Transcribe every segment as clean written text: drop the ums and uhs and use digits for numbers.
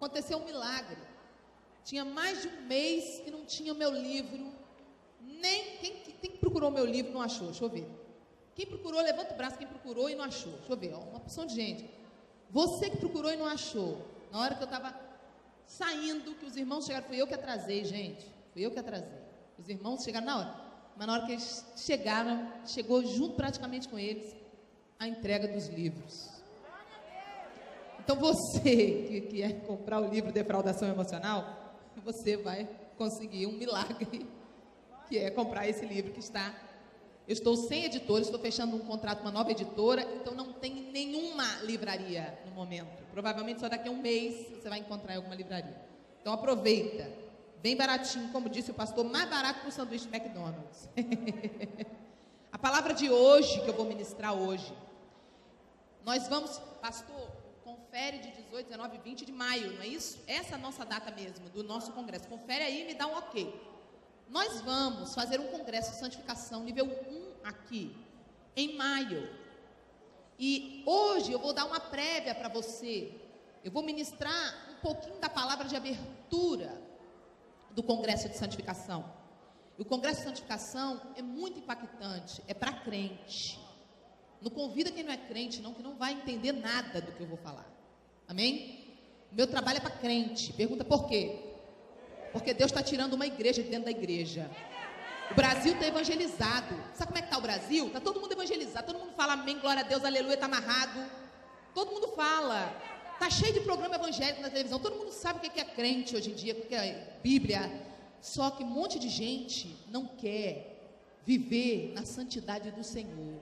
Aconteceu um milagre. Tinha mais de um mês que não tinha o meu livro. Nem quem procurou meu livro não achou. Deixa eu ver. Quem procurou, levanta o braço. Quem procurou e não achou. Deixa eu ver. Ó, uma porção de gente. Você que procurou e não achou. Na hora que eu estava saindo, que os irmãos chegaram, fui eu que atrasei, gente. Fui eu que atrasei. Os irmãos chegaram na hora. Mas na hora que eles chegaram, chegou junto praticamente com eles a entrega dos livros. Então você que quer comprar o livro Defraudação Emocional, você vai conseguir um milagre, que é comprar esse livro que está... Eu estou sem editora, estou fechando um contrato com uma nova editora, então não tem nenhuma livraria no momento. Provavelmente só daqui a um mês você vai encontrar em alguma livraria. Então aproveita, bem baratinho, como disse o pastor, mais barato que o sanduíche de McDonald's. A palavra de hoje, que eu vou ministrar hoje, nós vamos, pastor, confere de 18, 19 e 20 de maio, não é isso? Essa é a nossa data mesmo, do nosso congresso. Confere aí e me dá um ok. Nós vamos fazer um congresso de santificação nível 1 aqui, em maio. E hoje eu vou dar uma prévia para você. Eu vou ministrar um pouquinho da palavra de abertura do congresso de santificação. E o congresso de santificação é muito impactante, é para crente. Não convida quem não é crente, não, que não vai entender nada do que eu vou falar. Amém? O meu trabalho é para crente. Pergunta por quê? Porque Deus está tirando uma igreja de dentro da igreja. O Brasil está evangelizado. Sabe como é que está o Brasil? Está todo mundo evangelizado. Todo mundo fala amém, glória a Deus, aleluia, está amarrado. Todo mundo fala. Está cheio de programa evangélico na televisão. Todo mundo sabe o que é crente hoje em dia, o que é Bíblia. Só que um monte de gente não quer viver na santidade do Senhor.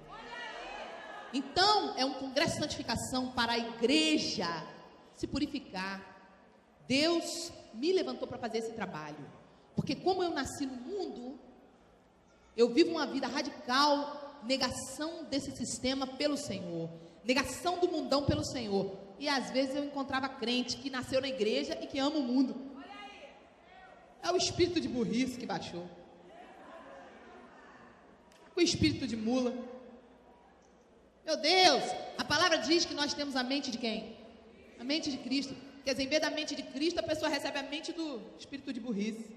Então, é um congresso de santificação para a igreja se purificar. Deus me levantou para fazer esse trabalho, porque como eu nasci no mundo, eu vivo uma vida radical, negação desse sistema pelo Senhor, negação do mundão pelo Senhor, e às vezes eu encontrava crente que nasceu na igreja e que ama o mundo. É o espírito de burrice que baixou, o espírito de mula. Meu Deus, a palavra diz que nós temos a mente de quem? A mente de Cristo. Quer dizer, em vez da mente de Cristo, a pessoa recebe a mente do espírito de burrice.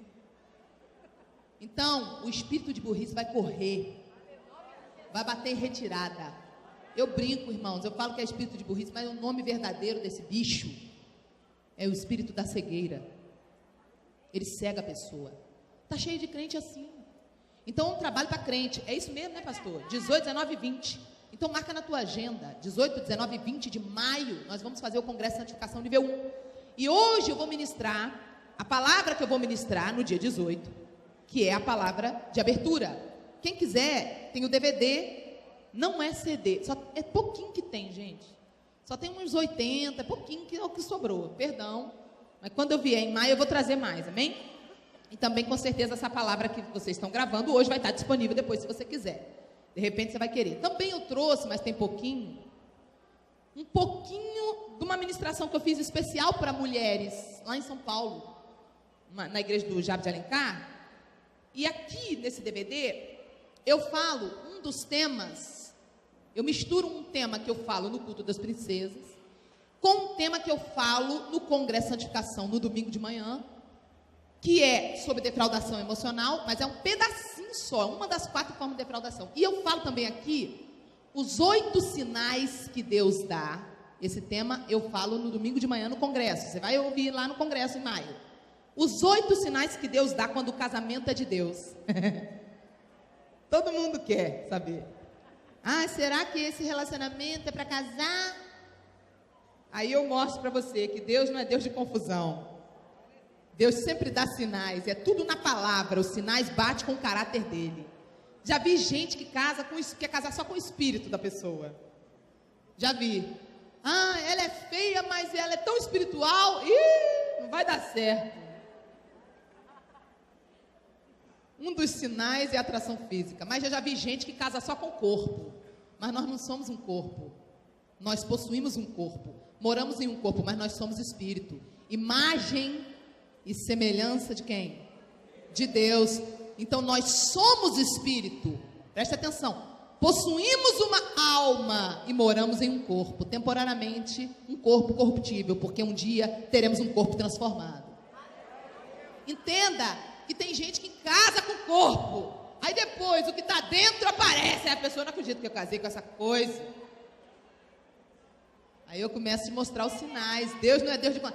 Então, o espírito de burrice vai correr, vai bater em retirada. Eu brinco, irmãos, eu falo que é espírito de burrice, mas o nome verdadeiro desse bicho é o espírito da cegueira. Ele cega a pessoa. Está cheio de crente assim. Então, um trabalho para crente. É isso mesmo, né, pastor? 18, 19 e 20. Então marca na tua agenda, 18, 19 e 20 de maio, nós vamos fazer o Congresso de Santificação nível 1. E hoje eu vou ministrar, a palavra que eu vou ministrar no dia 18, que é a palavra de abertura. Quem quiser, tem o DVD, não é CD, só é pouquinho que tem, gente. Só tem uns 80, é pouquinho que é o que sobrou, perdão. Mas quando eu vier em maio eu vou trazer mais, amém? E também com certeza essa palavra que vocês estão gravando hoje vai estar disponível depois se você quiser. De repente você vai querer. Também eu trouxe, mas tem pouquinho, um pouquinho de uma ministração que eu fiz especial para mulheres, lá em São Paulo, na igreja do Jabes de Alencar. E aqui, nesse DVD, eu falo um dos temas, eu misturo um tema que eu falo no culto das princesas, com um tema que eu falo no Congresso de Santificação, no domingo de manhã, que é sobre defraudação emocional, mas é um pedacinho só, uma das 4 formas de defraudação. E eu falo também aqui os 8 sinais que Deus dá. Esse tema eu falo no domingo de manhã no congresso. Você vai ouvir lá no congresso em maio. Os 8 sinais que Deus dá quando o casamento é de Deus. Todo mundo quer saber. Ah, será que esse relacionamento é para casar? Aí eu mostro para você que Deus não é Deus de confusão. Deus sempre dá sinais, é tudo na palavra, os sinais batem com o caráter dele. Já vi gente que quer casar só com o espírito da pessoa. Já vi. Ah, ela é feia, mas ela é tão espiritual, não vai dar certo. Um dos sinais é a atração física, mas eu já vi gente que casa só com o corpo. Mas nós não somos um corpo. Nós possuímos um corpo, moramos em um corpo, mas nós somos espírito. Imagem e semelhança de quem? De Deus. Então nós somos espírito. Preste atenção. possuímos uma alma e moramos em um corpo, temporariamente um corpo corruptível, porque um dia teremos um corpo transformado. Entenda que tem gente que casa com o corpo, aí depois o que está dentro aparece, aí a pessoa não acredita que eu casei com essa coisa. Aí eu começo a te mostrar os sinais. Deus não é Deus de quando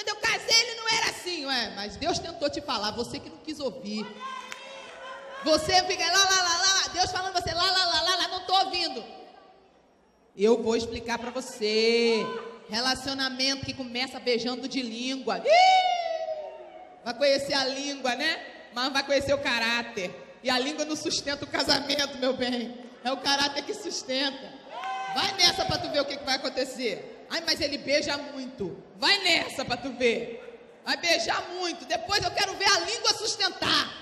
eu casei ele não era assim, mas Deus tentou te falar, você que não quis ouvir. Você fica lá, Deus falando você lá, não estou ouvindo. Eu vou explicar para você. Relacionamento que começa beijando de língua. Vai conhecer a língua, né? Mas não vai conhecer o caráter. E a língua não sustenta o casamento, meu bem. É o caráter que sustenta. Vai nessa para tu ver o que vai acontecer. Ai, mas ele beija muito. Vai nessa para tu ver. Vai beijar muito. Depois eu quero ver a língua sustentar.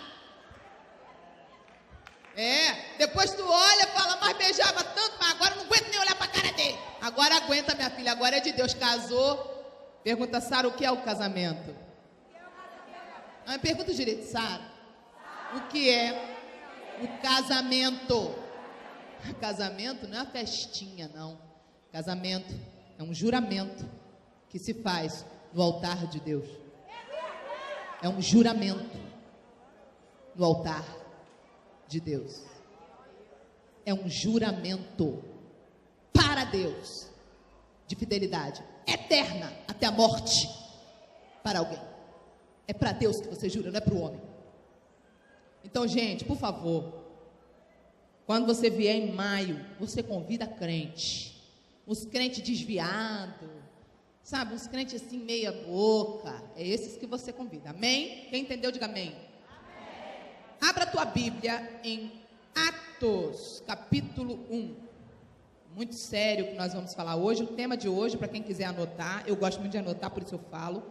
Depois tu olha e fala, mas beijava tanto, mas agora não aguento nem olhar para a cara dele. Agora aguenta, minha filha, agora é de Deus. Casou. Pergunta, Sara, o que é o casamento? Pergunta direito, Sara. O que é o casamento? Casamento não é uma festinha, não. Casamento é um juramento que se faz no altar de Deus. É um juramento no altar de Deus. É um juramento para Deus de fidelidade eterna até a morte para alguém. É para Deus que você jura, não é para o homem. Então, gente, por favor, quando você vier em maio, você convida crente. Os crentes desviados, sabe, uns crentes assim meia boca. É esses que você convida, amém? Quem entendeu, diga amém. Abra a tua Bíblia em Atos, capítulo 1. Muito sério que nós vamos falar hoje. O tema de hoje, para quem quiser anotar, eu gosto muito de anotar, por isso eu falo.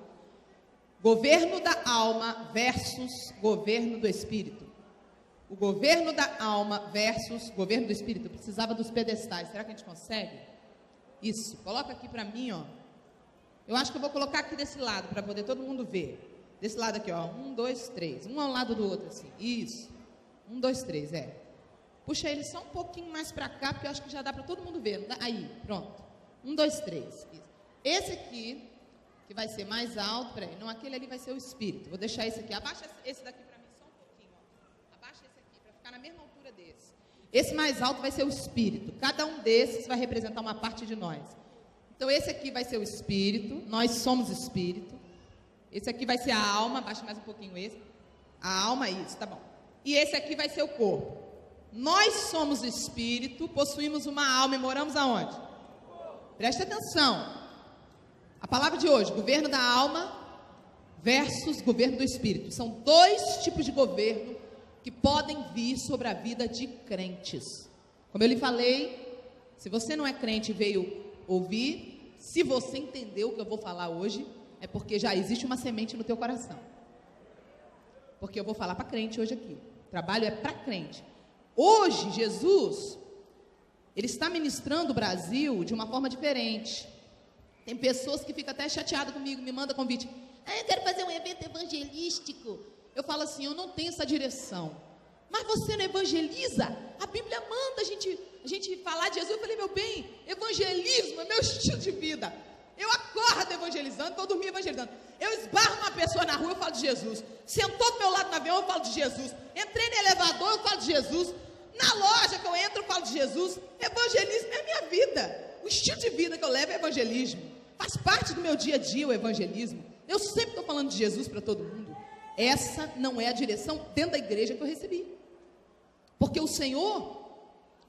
Governo da alma versus governo do espírito. O governo da alma versus governo do espírito. Eu precisava dos pedestais. Será que a gente consegue? Isso. Coloca aqui para mim, ó. Eu acho que eu vou colocar aqui desse lado, para poder todo mundo ver. Desse lado aqui, ó. 1, 2, 3. Um ao lado do outro, assim. Isso. 1, 2, 3, Puxa ele só um pouquinho mais para cá, porque eu acho que já dá para todo mundo ver. Aí, pronto. 1, 2, 3. Isso. Esse aqui, que vai ser mais alto, peraí. Não, aquele ali vai ser o espírito. Vou deixar esse aqui. Abaixa esse daqui para mim só um pouquinho, ó. Abaixa esse aqui, para ficar na mesma altura desse. Esse mais alto vai ser o espírito. Cada um desses vai representar uma parte de nós. Então, esse aqui vai ser o espírito. Nós somos espírito. Esse aqui vai ser a alma. Abaixa mais um pouquinho esse. A alma, isso, tá bom. E esse aqui vai ser o corpo. Nós somos espírito, possuímos uma alma e moramos aonde? Preste atenção. A palavra de hoje, governo da alma versus governo do espírito. São dois tipos de governo que podem vir sobre a vida de crentes. Como eu lhe falei, se você não é crente e veio ouvir, se você entendeu o que eu vou falar hoje, é porque já existe uma semente no teu coração. Porque eu vou falar para crente hoje aqui. O trabalho é para crente. Hoje, Jesus, ele está ministrando o Brasil de uma forma diferente. Tem pessoas que ficam até chateadas comigo, me mandam convite. Eu quero fazer um evento evangelístico. Eu falo assim, eu não tenho essa direção. Mas você não evangeliza? A Bíblia manda a gente falar de Jesus. Eu falei, meu bem, evangelismo é meu estilo de vida. Eu acordo evangelizando, vou dormir evangelizando. Eu esbarro uma pessoa na rua, eu falo de Jesus. Sentou do meu lado no avião, eu falo de Jesus. Entrei no elevador, eu falo de Jesus. Na loja que eu entro, eu falo de Jesus. Evangelismo é a minha vida. O estilo de vida que eu levo é evangelismo. Faz parte do meu dia a dia o evangelismo. Eu sempre estou falando de Jesus para todo mundo. Essa não é a direção dentro da igreja que eu recebi. Porque o Senhor,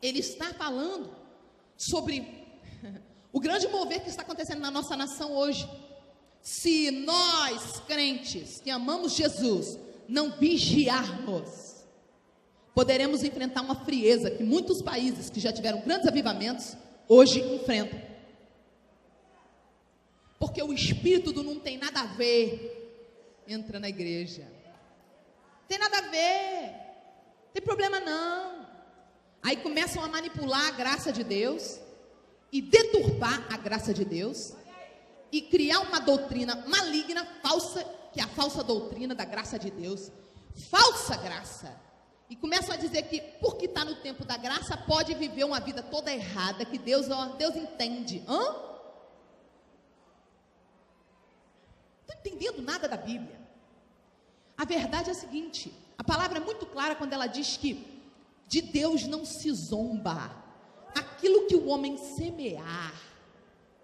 Ele está falando sobre o grande mover que está acontecendo na nossa nação hoje. Se nós, crentes, que amamos Jesus, não vigiarmos, poderemos enfrentar uma frieza que muitos países que já tiveram grandes avivamentos, hoje enfrentam. Porque o espírito do não tem nada a ver, entra na igreja. Tem nada a ver, tem problema não. Aí começam a manipular a graça de Deus, e deturpar a graça de Deus, e criar uma doutrina maligna, falsa, que é a falsa doutrina da graça de Deus, falsa graça, e começam a dizer que, porque está no tempo da graça, pode viver uma vida toda errada, que Deus entende. Não estou entendendo nada da Bíblia. A verdade é a seguinte, a palavra é muito clara quando ela diz que de Deus não se zomba. Aquilo que o homem semear,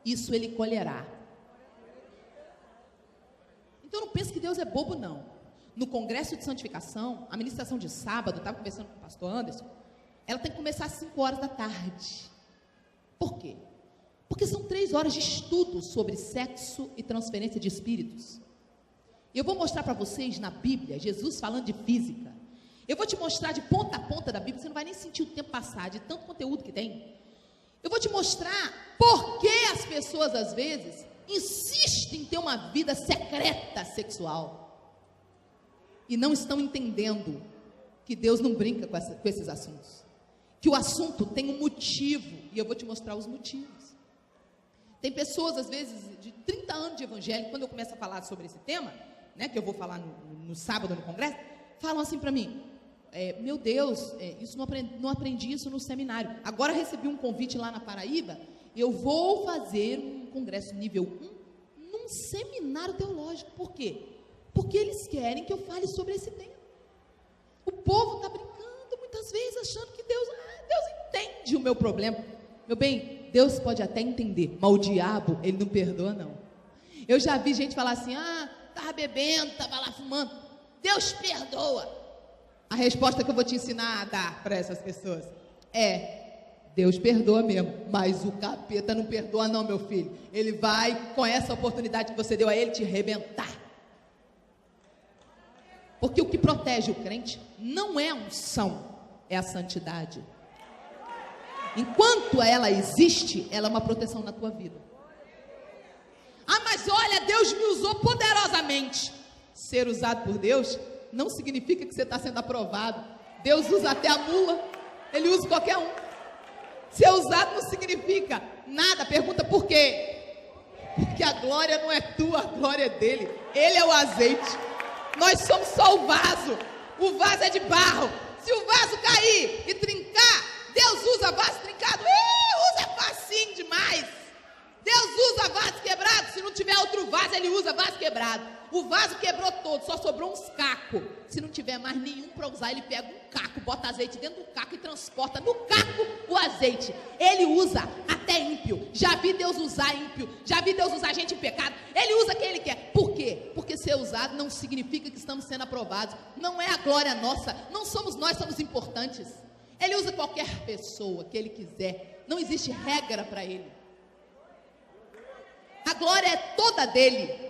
isso ele colherá. Então não pense que Deus é bobo, não. No congresso de santificação, a ministração de sábado, estava conversando com o pastor Anderson, ela tem que começar às 5 horas da tarde. Por quê? Porque são 3 horas de estudo sobre sexo e transferência de espíritos. Eu vou mostrar para vocês na Bíblia, Jesus falando de física. Eu vou te mostrar de ponta a ponta da Bíblia, você não vai nem sentir o tempo passar, de tanto conteúdo que tem. Eu vou te mostrar por que as pessoas, às vezes, insistem em ter uma vida secreta sexual. E não estão entendendo que Deus não brinca com esses assuntos. Que o assunto tem um motivo, e eu vou te mostrar os motivos. Tem pessoas, às vezes, de 30 anos de evangelho, quando eu começo a falar sobre esse tema, né, que eu vou falar no sábado no congresso, falam assim para mim, meu Deus, isso não aprendi isso no seminário. Agora recebi um convite lá na Paraíba, eu vou fazer um congresso nível 1 num seminário teológico. Por quê? Porque eles querem que eu fale sobre esse tema. O povo está brincando muitas vezes, achando que Deus entende o meu problema. Meu bem, Deus pode até entender, mas o diabo, ele não perdoa, não. Eu já vi gente falar assim, estava bebendo, estava lá fumando. Deus perdoa. A resposta que eu vou te ensinar a dar para essas pessoas Deus perdoa mesmo, mas o capeta não perdoa não, meu filho. Ele vai, com essa oportunidade que você deu a ele, te arrebentar. Porque o que protege o crente não é a unção, é a santidade. Enquanto ela existe, ela é uma proteção na tua vida. Mas olha, Deus me usou poderosamente. Ser usado por Deus não significa que você está sendo aprovado. Deus usa até a mula, Ele usa qualquer um. Ser usado não significa nada. Pergunta por quê? Porque a glória não é tua, a glória é dele. Ele é o azeite. Nós somos só o vaso é de barro. Se o vaso cair e trincar, Deus usa vaso trincado, usa facinho demais. Deus usa vaso quebrado, se não tiver outro vaso, Ele usa vaso quebrado. O vaso quebrou todo, só sobrou uns cacos. Se não tiver mais nenhum para usar, Ele pega um caco, bota azeite dentro do caco e transporta no caco o azeite. Ele usa até ímpio. Já vi Deus usar ímpio, já vi Deus usar gente em pecado. Ele usa quem Ele quer. Por quê? Porque ser usado não significa que estamos sendo aprovados. Não é a glória nossa, não somos nós, somos importantes. Ele usa qualquer pessoa que Ele quiser. Não existe regra para Ele. A glória é toda dele,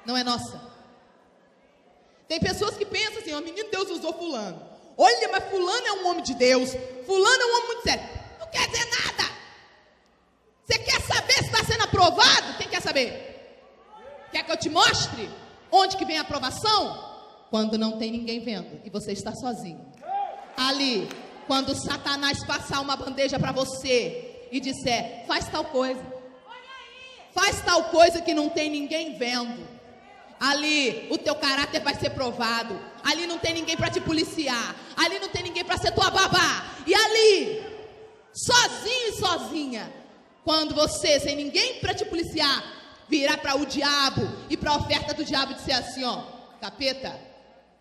não é nossa. Tem pessoas que pensam assim, menino, Deus usou fulano. Olha, mas fulano é um homem de Deus, fulano é um homem muito sério. Não quer dizer nada. Você quer saber se está sendo aprovado? Quem quer saber? Quer que eu te mostre onde que vem a aprovação? Quando não tem ninguém vendo e você está sozinho. Ali, quando Satanás passar uma bandeja para você e disser, faz tal coisa. Faz tal coisa que não tem ninguém vendo. Ali o teu caráter vai ser provado. Ali não tem ninguém para te policiar. Ali não tem ninguém para ser tua babá. E ali, sozinho e sozinha, quando você, sem ninguém para te policiar, virar para o diabo e para a oferta do diabo e dizer assim, capeta,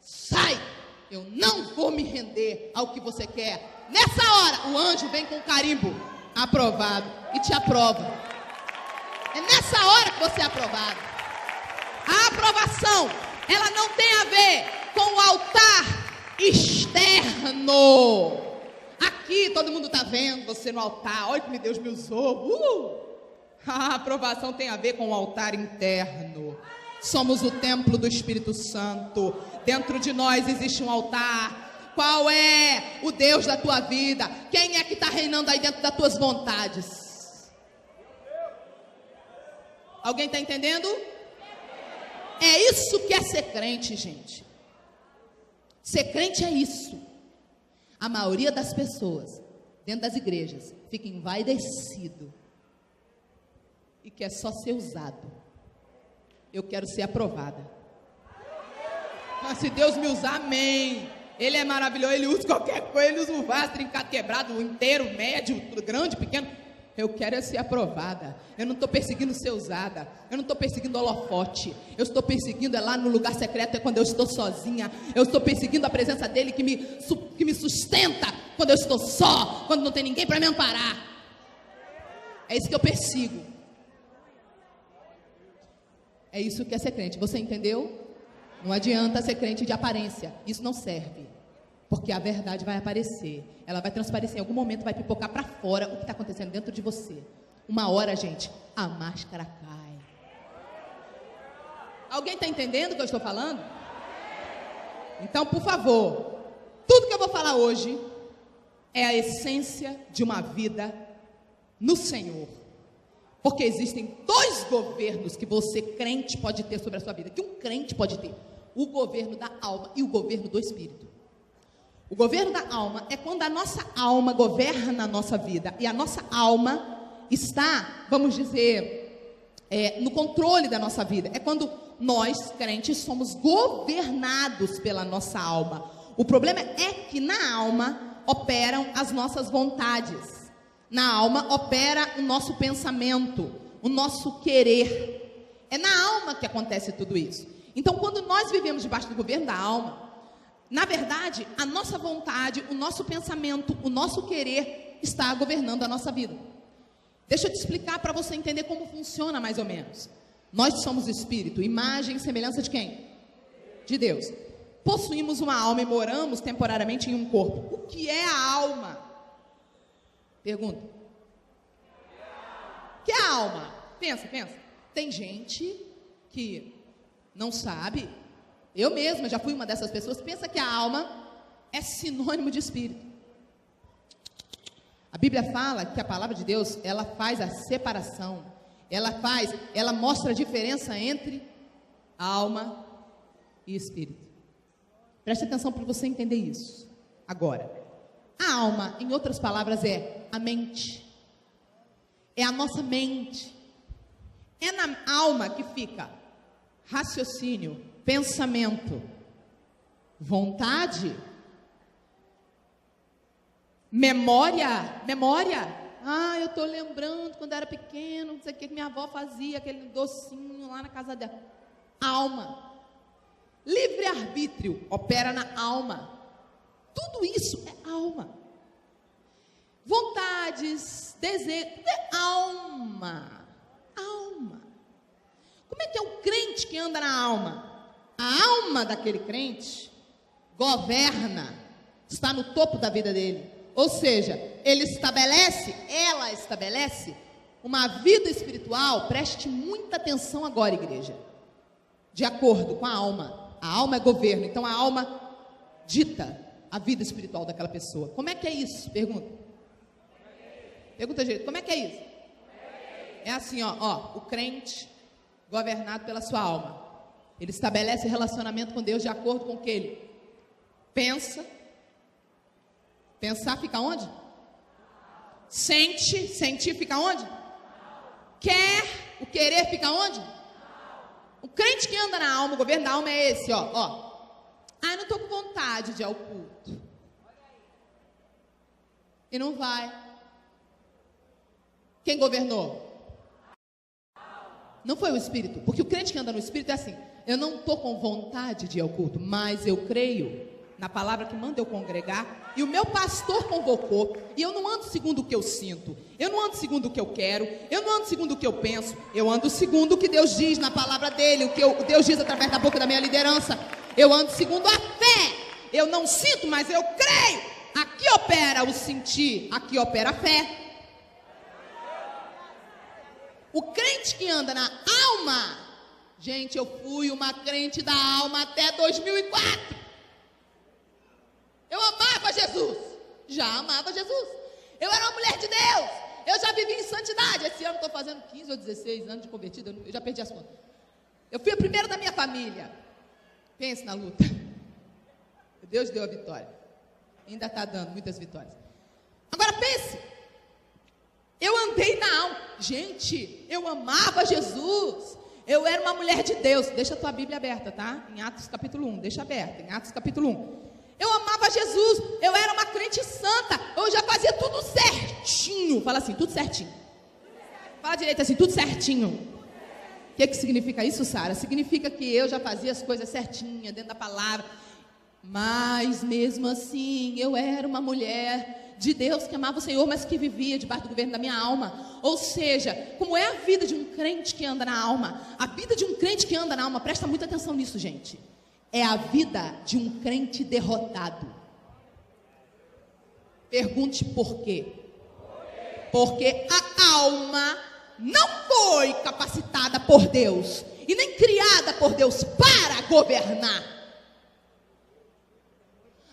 sai, eu não vou me render ao que você quer. Nessa hora, o anjo vem com carimbo, aprovado, e te aprova. É nessa hora que você é aprovado. A aprovação, ela não tem a ver com o altar externo. Aqui todo mundo está vendo você no altar. Olha que Deus me usou. A aprovação tem a ver com o altar interno. Somos o templo do Espírito Santo. Dentro de nós existe um altar. Qual é o Deus da tua vida? Quem é que está reinando aí dentro das tuas vontades? Alguém está entendendo? É isso que é ser crente, gente. Ser crente é isso. A maioria das pessoas, dentro das igrejas, fica envaidecido e quer só ser usado. Eu quero ser aprovada. Mas se Deus me usar, amém. Ele é maravilhoso, ele usa qualquer coisa, ele usa o vaso trincado, quebrado, inteiro, médio, grande, pequeno. Eu quero ser aprovada. Eu não estou perseguindo ser usada. Eu não estou perseguindo holofote. Eu estou perseguindo lá no lugar secreto, é quando eu estou sozinha. Eu estou perseguindo a presença dele que me sustenta quando eu estou só, quando não tem ninguém para me amparar. É isso que eu persigo. É isso que é ser crente. Você entendeu? Não adianta ser crente de aparência. Isso não serve. Porque a verdade vai aparecer. Ela vai transparecer em algum momento, vai pipocar para fora o que está acontecendo dentro de você. Uma hora, gente, a máscara cai. Alguém está entendendo o que eu estou falando? Então, por favor, tudo que eu vou falar hoje é a essência de uma vida no Senhor. Porque existem 2 governos que você, crente, pode ter sobre a sua vida. Que um crente pode ter. O governo da alma e o governo do espírito. O governo da alma é quando a nossa alma governa a nossa vida. E a nossa alma está, vamos dizer, no controle da nossa vida. É quando nós, crentes, somos governados pela nossa alma. O problema é que na alma operam as nossas vontades. Na alma opera o nosso pensamento, o nosso querer. É na alma que acontece tudo isso. Então, quando nós vivemos debaixo do governo da alma, na verdade, a nossa vontade, o nosso pensamento, o nosso querer está governando a nossa vida. Deixa eu te explicar para você entender como funciona mais ou menos. Nós somos espírito, imagem e semelhança de quem? De Deus. Possuímos uma alma e moramos temporariamente em um corpo. O que é a alma? Pergunta. O que é a alma? Pensa. Tem gente que não sabe. Eu mesma já fui uma dessas pessoas. Pensa que a alma é sinônimo de espírito. A Bíblia fala que a palavra de Deus, ela faz a separação. Ela mostra a diferença entre alma e espírito. Preste atenção para você entender isso. Agora, a alma, em outras palavras, é a mente. É a nossa mente. É na alma que fica raciocínio, pensamento, vontade, memória. Ah, eu estou lembrando quando era pequeno, não sei o que minha avó fazia, aquele docinho lá na casa dela. Alma. Livre-arbítrio opera na alma. Tudo isso é alma. Vontades, desejos, tudo é alma. Alma. Como é que é o crente que anda na alma? A alma daquele crente governa, está no topo da vida dele. Ou seja, ela estabelece uma vida espiritual. Preste muita atenção agora, igreja. De acordo com a alma. A alma é governo, então a alma dita a vida espiritual daquela pessoa. Como é que é isso? Pergunta, gente, como é que é isso? É assim, o crente governado pela sua alma. Ele estabelece relacionamento com Deus de acordo com o que ele pensa. Pensar fica onde? Sentir fica onde? Quer, o querer fica onde? O crente que anda na alma, o governo da alma é esse, não estou com vontade de ir ao culto. E não vai. Quem governou? Não foi o Espírito. Porque o crente que anda no Espírito é assim: eu não estou com vontade de ir ao culto, mas eu creio na palavra que manda eu congregar, e o meu pastor convocou, e eu não ando segundo o que eu sinto, eu não ando segundo o que eu quero, eu não ando segundo o que eu penso, eu ando segundo o que Deus diz na palavra dele, o que Deus diz através da boca da minha liderança. Eu ando segundo a fé. Eu não sinto, mas eu creio. Aqui opera o sentir, aqui opera a fé. O crente que anda na alma, gente, eu fui uma crente da alma até 2004. Eu amava Jesus, já amava Jesus. Eu era uma mulher de Deus, eu já vivi em santidade. Esse ano estou fazendo 15 ou 16 anos de convertida, eu já perdi as contas. Eu fui a primeira da minha família. Pense na luta. Deus deu a vitória. Ainda está dando muitas vitórias. Agora pense, eu andei na alma. Gente, eu amava Jesus. Eu era uma mulher de Deus. Deixa a tua Bíblia aberta, tá? Em Atos capítulo 1, deixa aberta, em Atos capítulo 1. Eu amava Jesus, eu era uma crente santa, eu já fazia tudo certinho. Fala assim, tudo certinho. Fala direito assim, tudo certinho. O que significa isso, Sara? Significa que eu já fazia as coisas certinhas, dentro da palavra. Mas mesmo assim, eu era uma mulher de Deus que amava o Senhor, mas que vivia debaixo do governo da minha alma. Ou seja, como é a vida de um crente que anda na alma? A vida de um crente que anda na alma, presta muita atenção nisso, gente. É a vida de um crente derrotado. Pergunte por quê? Porque a alma não foi capacitada por Deus e nem criada por Deus para governar.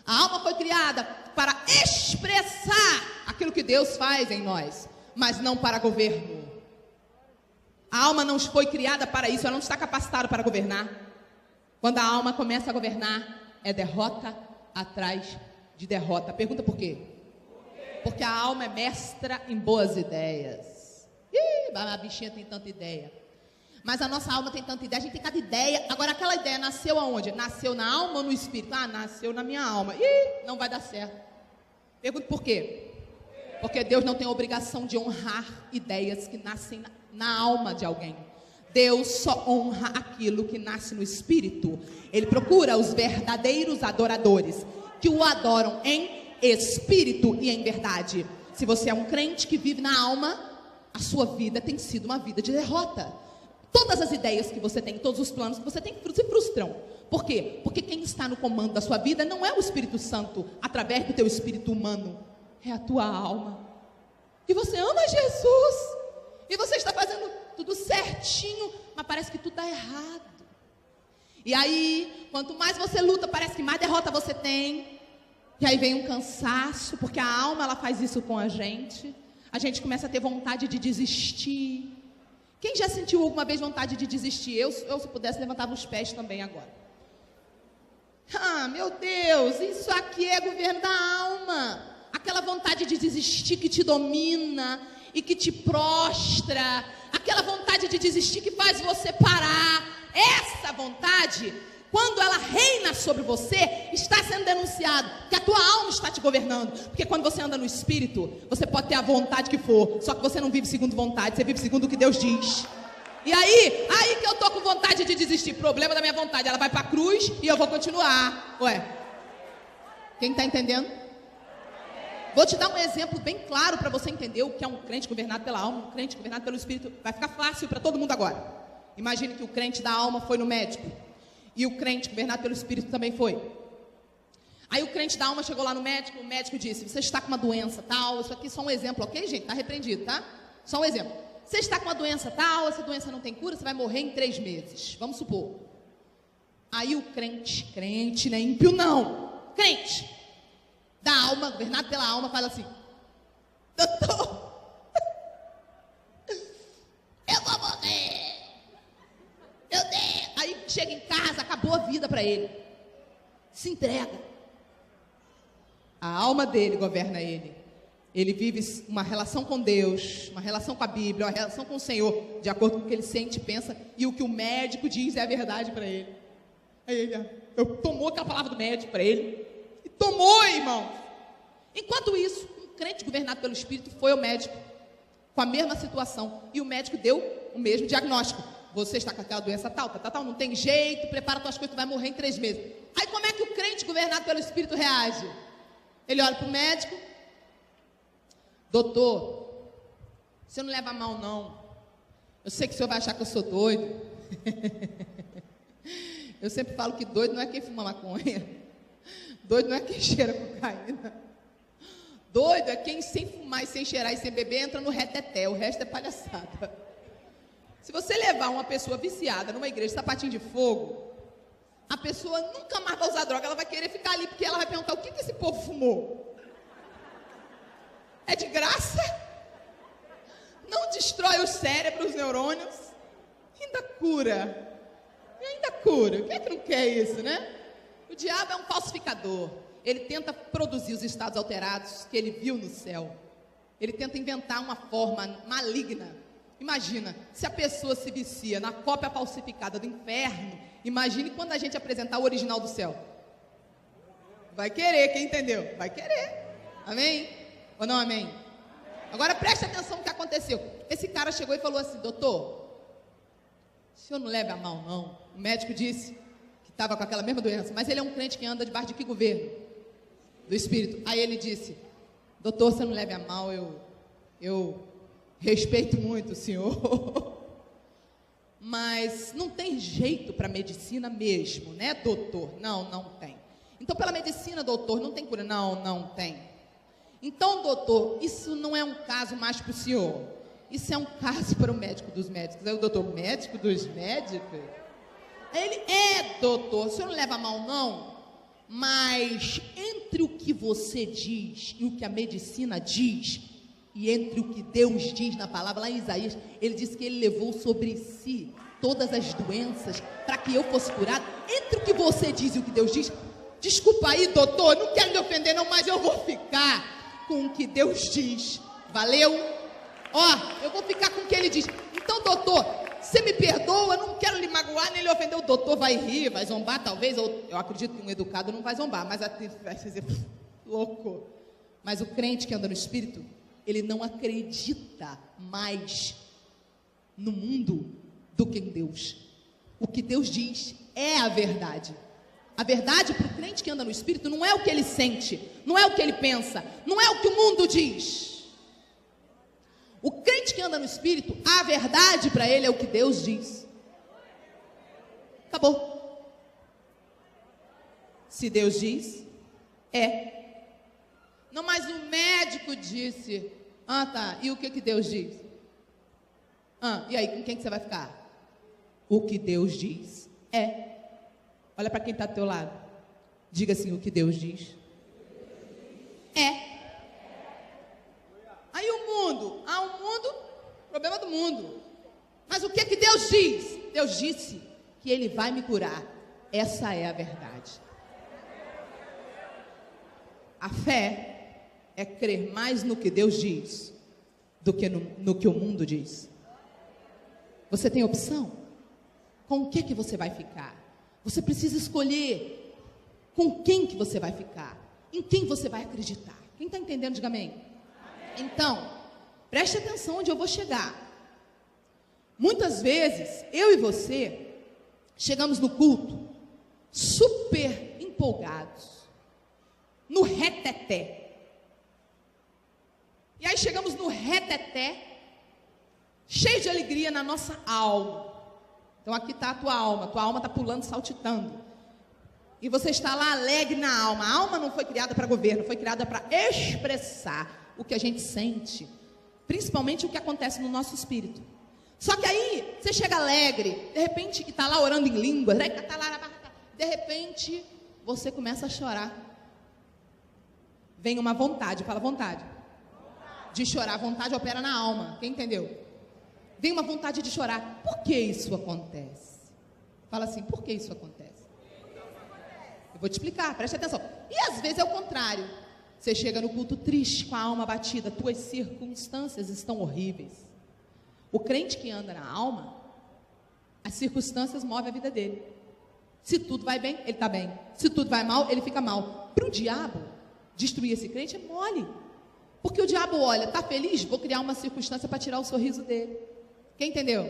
A alma foi criada para expressar aquilo que Deus faz em nós, mas não para governo. A alma não foi criada para isso, ela não está capacitada para governar. Quando a alma começa a governar, é derrota atrás de derrota. Pergunta por quê? Porque a alma é mestra em boas ideias. A bichinha tem tanta ideia. Mas a nossa alma tem tanta ideia, a gente tem cada ideia. Agora aquela ideia nasceu aonde? Nasceu na alma ou no espírito? Ah, nasceu na minha alma. Não vai dar certo. Pergunta por quê? Porque Deus não tem obrigação de honrar ideias que nascem na alma de alguém. Deus só honra aquilo que nasce no espírito. Ele procura os verdadeiros adoradores, que o adoram em espírito e em verdade. Se você é um crente que vive na alma, a sua vida tem sido uma vida de derrota. Todas as ideias que você tem, todos os planos que você tem, se frustram. Por quê? Porque quem está no comando da sua vida não é o Espírito Santo, através do teu espírito humano, é a tua alma. E você ama Jesus, e você está fazendo tudo certinho, mas parece que tudo está errado. E aí, quanto mais você luta, parece que mais derrota você tem. E aí vem um cansaço, porque a alma ela faz isso com a gente. A gente começa a ter vontade de desistir. Quem já sentiu alguma vez vontade de desistir? Eu se pudesse, levantava os pés também agora. Ah, meu Deus, isso aqui é governo da alma. Aquela vontade de desistir que te domina e que te prostra. Aquela vontade de desistir que faz você parar. Essa vontade, quando ela reina sobre você, está sendo denunciado que a tua alma está te governando. Porque quando você anda no espírito, você pode ter a vontade que for, só que você não vive segundo vontade, você vive segundo o que Deus diz. E aí que eu tô com vontade de desistir. Problema da minha vontade, ela vai para a cruz e eu vou continuar. Ué, quem está entendendo? Vou te dar um exemplo bem claro para você entender o que é um crente governado pela alma, um crente governado pelo espírito. Vai ficar fácil para todo mundo agora. Imagine que o crente da alma foi no médico e o crente governado pelo espírito também foi. Aí o crente da alma chegou lá no médico, o médico disse: você está com uma doença tal, isso aqui é só um exemplo, ok, gente? Está repreendido, tá? Só um exemplo. Você está com uma doença tal, essa doença não tem cura, você vai morrer em 3 meses, vamos supor. Aí o crente, não é ímpio não, crente da alma, governado pela alma, fala assim: doutor, eu vou morrer, meu Deus. Aí chega em casa, acabou a vida para ele, se entrega. A alma dele governa ele. Ele vive uma relação com Deus, uma relação com a Bíblia, uma relação com o Senhor, de acordo com o que ele sente e pensa, e o que o médico diz é a verdade para ele. Aí ele tomou aquela palavra do médico para ele, e tomou, irmão. Enquanto isso, um crente governado pelo Espírito foi ao médico, com a mesma situação, e o médico deu o mesmo diagnóstico: você está com aquela doença tal, não tem jeito, prepara tuas coisas, tu vai morrer em 3 meses. Aí como é que o crente governado pelo Espírito reage? Ele olha para o médico: doutor, você não leva a mal não, eu sei que o senhor vai achar que eu sou doido. Eu sempre falo que doido não é quem fuma maconha, doido não é quem cheira cocaína, doido é quem sem fumar e sem cheirar e sem beber entra no reteté, o resto é palhaçada. Se você levar uma pessoa viciada numa igreja de sapatinho de fogo, a pessoa nunca mais vai usar droga, ela vai querer ficar ali, porque ela vai perguntar: o que esse povo fumou? É de graça? Não destrói o cérebro, os neurônios, ainda cura. E ainda cura. Quem é que não quer isso, né? O diabo é um falsificador. Ele tenta produzir os estados alterados que ele viu no céu. Ele tenta inventar uma forma maligna. Imagina, se a pessoa se vicia na cópia falsificada do inferno, imagine quando a gente apresentar o original do céu. Vai querer, quem entendeu? Vai querer. Amém? Ou não amém? Agora preste atenção no que aconteceu. Esse cara chegou e falou assim: doutor, o senhor não leva a mal não. O médico disse que estava com aquela mesma doença, mas ele é um crente que anda debaixo de que governo? Do Espírito. Aí ele disse: doutor, você não leve a mal, eu respeito muito o senhor. Mas não tem jeito para medicina mesmo, né, doutor? Não tem. Então, pela medicina, doutor, não tem cura? Não tem. Então, doutor, isso não é um caso mais para o senhor. Isso é um caso para o médico dos médicos. Aí o doutor, médico dos médicos? Aí ele, doutor, o senhor não leva a mal, não? Mas entre o que você diz e o que a medicina diz, e entre o que Deus diz na palavra, lá em Isaías, ele disse que ele levou sobre si todas as doenças para que eu fosse curado. Entre o que você diz e o que Deus diz, desculpa aí, doutor, não quero lhe ofender não, mas eu vou ficar com o que Deus diz. Valeu? Eu vou ficar com o que ele diz. Então, doutor, você me perdoa, não quero lhe magoar, nem lhe ofender. O doutor vai rir, vai zombar, talvez, ou eu acredito que um educado não vai zombar, mas vai dizer, louco. Mas o crente que anda no Espírito, ele não acredita mais no mundo do que em Deus. O que Deus diz é a verdade. A verdade para o crente que anda no Espírito não é o que ele sente, não é o que ele pensa, não é o que o mundo diz. O crente que anda no Espírito, a verdade para ele é o que Deus diz. Acabou. Se Deus diz, é. Não, mas o médico disse. Tá. E o que Deus diz? E aí, com quem que você vai ficar? O que Deus diz é. Olha para quem está do teu lado. Diga assim, o que Deus diz é. Aí o mundo. O mundo, problema do mundo. Mas o que Deus diz? Deus disse que Ele vai me curar. Essa é a verdade. A fé é crer mais no que Deus diz do que no que o mundo diz. Você tem opção? Com o que você vai ficar? Você precisa escolher com quem que você vai ficar, em quem você vai acreditar. Quem está entendendo, diga amém. Então, preste atenção onde eu vou chegar. Muitas vezes, eu e você chegamos no culto super empolgados, no reteté. E aí chegamos no reteté, cheio de alegria na nossa alma. Então aqui está a tua alma está pulando, saltitando. E você está lá alegre na alma. A alma não foi criada para governo, foi criada para expressar o que a gente sente, principalmente o que acontece no nosso espírito. Só que aí, você chega alegre, de repente, e está lá orando em línguas, de repente, você começa a chorar. Vem uma vontade, fala vontade. De chorar, a vontade opera na alma, quem entendeu? Vem uma vontade de chorar. Por que isso acontece? Fala assim, por que isso acontece? Eu vou te explicar, preste atenção. E às vezes é o contrário. Você chega no culto triste, com a alma batida, tuas circunstâncias estão horríveis. O crente que anda na alma, as circunstâncias movem a vida dele. Se tudo vai bem, ele está bem. Se tudo vai mal, ele fica mal. Para o diabo, destruir esse crente é mole. Porque o diabo olha, está feliz? Vou criar uma circunstância para tirar o sorriso dele. Quem entendeu?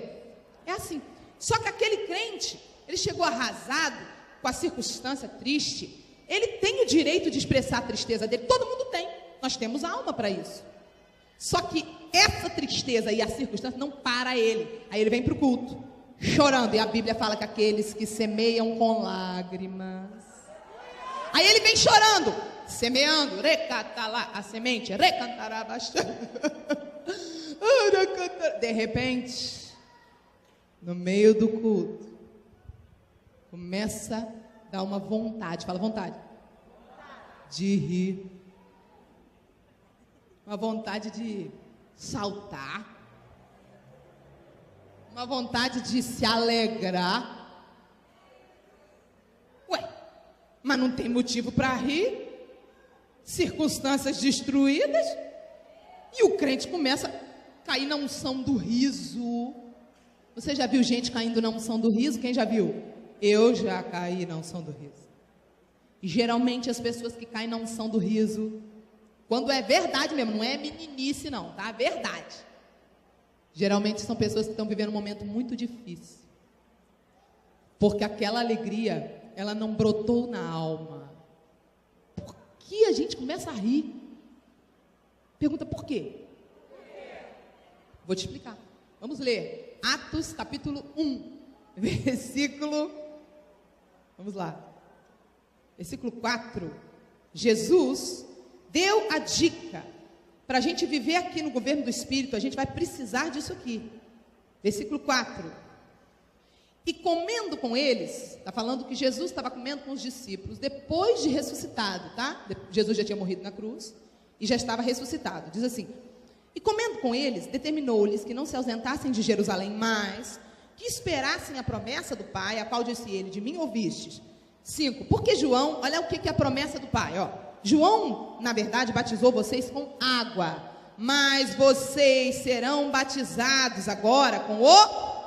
É assim. Só que aquele crente, ele chegou arrasado, com a circunstância triste, ele tem o direito de expressar a tristeza dele. Todo mundo tem. Nós temos alma para isso. Só que essa tristeza e a circunstância não para ele. Aí ele vem para o culto, chorando. E a Bíblia fala que aqueles que semeiam com lágrimas. Aí ele vem chorando, semeando, recatalá, a semente, recantará bastante. De repente, no meio do culto, começa a dar uma vontade, fala vontade, de rir, uma vontade de saltar, uma vontade de se alegrar. Ué, mas não tem motivo para rir, circunstâncias destruídas, e o crente começa a cair na unção do riso. Você já viu gente caindo na unção do riso? Quem já viu? Eu já caí na unção do riso. E geralmente as pessoas que caem na unção do riso, quando é verdade mesmo, não é meninice não, tá? Verdade. Geralmente são pessoas que estão vivendo um momento muito difícil. Porque aquela alegria, ela não brotou na alma. Por que a gente começa a rir? Pergunta por quê? Vou te explicar. Vamos ler. Atos capítulo 1, versículo... Vamos lá. Versículo 4. Jesus deu a dica. Para a gente viver aqui no governo do Espírito, a gente vai precisar disso aqui. Versículo 4. E comendo com eles, está falando que Jesus estava comendo com os discípulos, depois de ressuscitado, tá? Jesus já tinha morrido na cruz e já estava ressuscitado. Diz assim: e comendo com eles, determinou-lhes que não se ausentassem de Jerusalém, mas que esperassem a promessa do Pai, a qual disse ele: de mim ouvistes. 5. Porque João, olha o que é a promessa do Pai, ó. João, na verdade, batizou vocês com água, mas vocês serão batizados agora com o...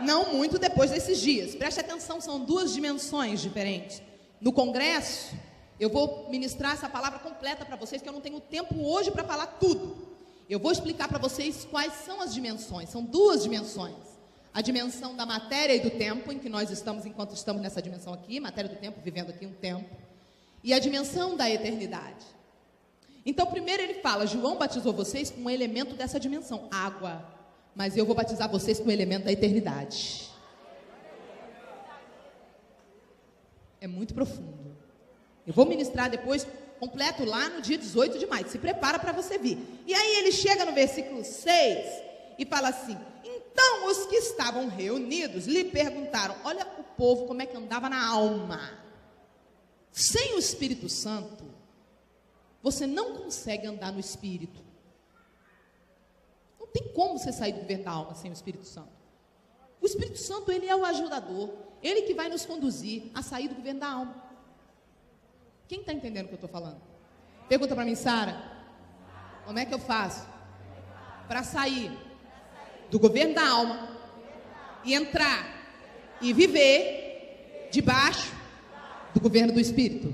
Não muito depois desses dias. Preste atenção, são duas dimensões diferentes. No congresso, eu vou ministrar essa palavra completa para vocês, que eu não tenho tempo hoje para falar tudo. Eu vou explicar para vocês quais são as dimensões. São duas dimensões. A dimensão da matéria e do tempo, em que nós estamos, enquanto estamos nessa dimensão aqui, matéria do tempo, vivendo aqui um tempo, e a dimensão da eternidade. Então, primeiro ele fala: João batizou vocês com um elemento dessa dimensão, água, mas eu vou batizar vocês com o elemento da eternidade. É muito profundo. Eu vou ministrar depois, completo, lá no dia 18 de maio. Se prepara para você vir. E aí ele chega no versículo 6 e fala assim: então os que estavam reunidos lhe perguntaram, olha o povo como é que andava na alma. Sem o Espírito Santo, você não consegue andar no Espírito. Não tem como você sair do governo da alma sem o Espírito Santo. O Espírito Santo, ele é o ajudador, ele que vai nos conduzir a sair do governo da alma. Quem está entendendo o que eu estou falando? Pergunta para mim, Sara, como é que eu faço para sair do governo da alma e entrar e viver debaixo do governo do Espírito?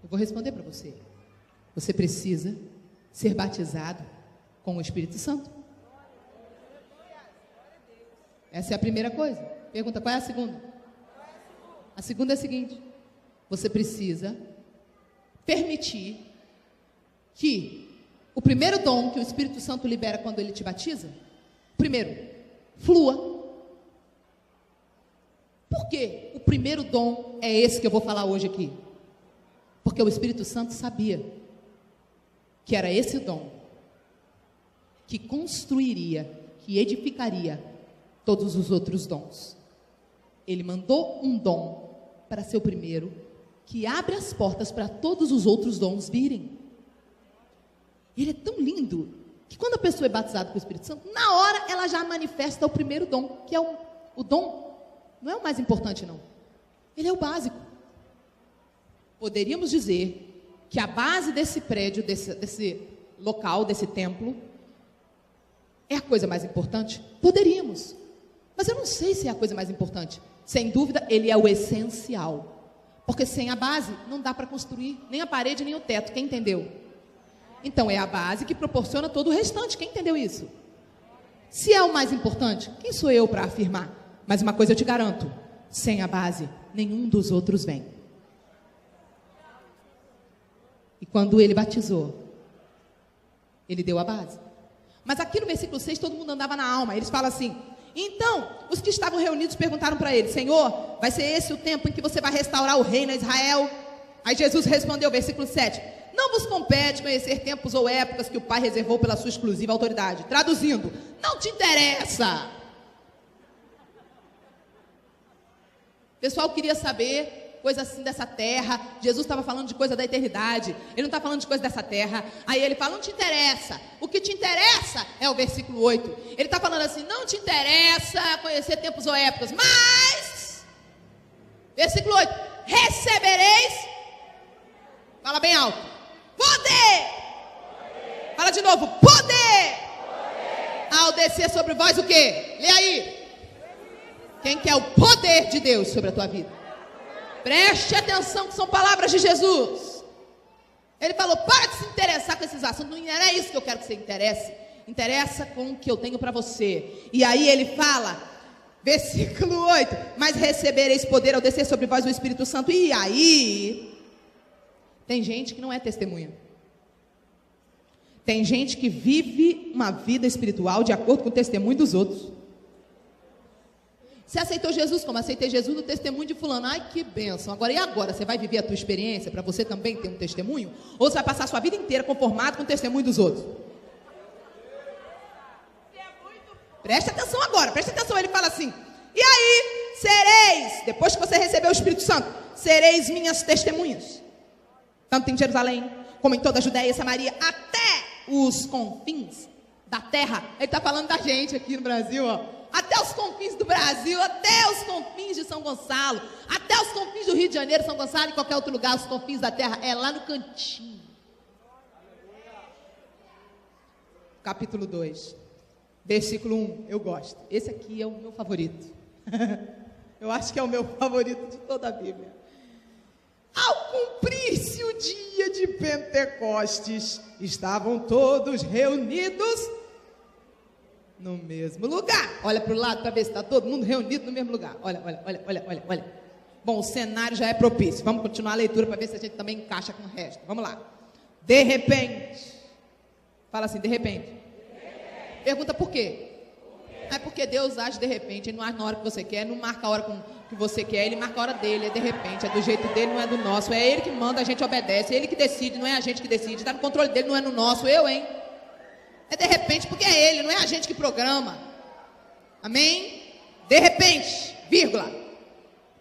Eu vou responder para você. Você precisa ser batizado com o Espírito Santo. Essa é a primeira coisa. Pergunta, qual é a segunda? A segunda é a seguinte: você precisa permitir que o primeiro dom que o Espírito Santo libera quando ele te batiza, primeiro, flua. Por quê? O primeiro dom é esse que eu vou falar hoje aqui. Porque o Espírito Santo sabia que era esse dom que construiria, que edificaria todos os outros dons. Ele mandou um dom para ser o primeiro, que abre as portas para todos os outros dons virem. Ele é tão lindo que quando a pessoa é batizada com o Espírito Santo, na hora ela já manifesta o primeiro dom, que é o dom, não é o mais importante não, ele é o básico. Poderíamos dizer que a base desse prédio, desse local, desse templo, é a coisa mais importante? Poderíamos, mas eu não sei se é a coisa mais importante. Sem dúvida, ele é o essencial, porque sem a base não dá para construir nem a parede nem o teto. Quem entendeu? Então é a base que proporciona todo o restante. Quem entendeu isso? Se é o mais importante, quem sou eu para afirmar? Mas uma coisa eu te garanto: sem a base, nenhum dos outros vem. E quando ele batizou, ele deu a base. Mas aqui no versículo 6, todo mundo andava na alma. Eles falam assim: então, os que estavam reunidos perguntaram para ele: Senhor, vai ser esse o tempo em que você vai restaurar o reino a Israel? Aí Jesus respondeu, versículo 7: não vos compete conhecer tempos ou épocas que o Pai reservou pela sua exclusiva autoridade. Traduzindo, não te interessa. O pessoal queria saber coisa assim dessa terra. Jesus estava falando de coisa da eternidade. Ele não está falando de coisa dessa terra. Aí ele fala, não te interessa. O que te interessa é o versículo 8. Ele está falando assim, não te interessa conhecer tempos ou épocas, mas, versículo 8, recebereis, fala bem alto, poder. Fala de novo, poder. Ao descer sobre vós o quê? Lê aí. Quem quer o poder de Deus sobre a tua vida? Preste atenção que são palavras de Jesus. Ele falou, para de se interessar com esses assuntos. Não é isso que eu quero que você interesse. Interessa com o que eu tenho para você. E aí ele fala, versículo 8, mas recebereis poder ao descer sobre vós o Espírito Santo. E aí, tem gente que não é testemunha. Tem gente que vive uma vida espiritual de acordo com o testemunho dos outros. Você aceitou Jesus como? Aceitei Jesus no testemunho de fulano. Ai, que bênção. Agora, e agora? Você vai viver a tua experiência para você também ter um testemunho? Ou você vai passar a sua vida inteira conformado com o testemunho dos outros? Preste atenção agora, preste atenção. Ele fala assim, e aí sereis, depois que você receber o Espírito Santo, sereis minhas testemunhas. Tanto em Jerusalém, como em toda a Judéia e Samaria, até os confins da terra. Ele está falando da gente aqui no Brasil, ó. Até os confins do Brasil, até os confins de São Gonçalo, até os confins do Rio de Janeiro, São Gonçalo e qualquer outro lugar, os confins da terra, é lá no cantinho. Capítulo 2, versículo 1, eu gosto. Esse aqui é o meu favorito. Eu acho que é o meu favorito de toda a Bíblia. Ao cumprir-se o dia de Pentecostes, estavam todos reunidos no mesmo lugar. Olha para o lado para ver se está todo mundo reunido no mesmo lugar. Olha. Bom, o cenário já é propício. Vamos continuar a leitura para ver se a gente também encaixa com o resto. Vamos lá. De repente. Fala assim, de repente. Pergunta por quê? É porque Deus age de repente. Ele não age na hora que você quer, não marca a hora que você quer. Ele marca a hora dele, é de repente. É do jeito dele, não é do nosso. É ele que manda, a gente obedece. É ele que decide, não é a gente que decide. Está no controle dele, não é no nosso. É de repente, porque é ele, não é a gente que programa. Amém? De repente, vírgula.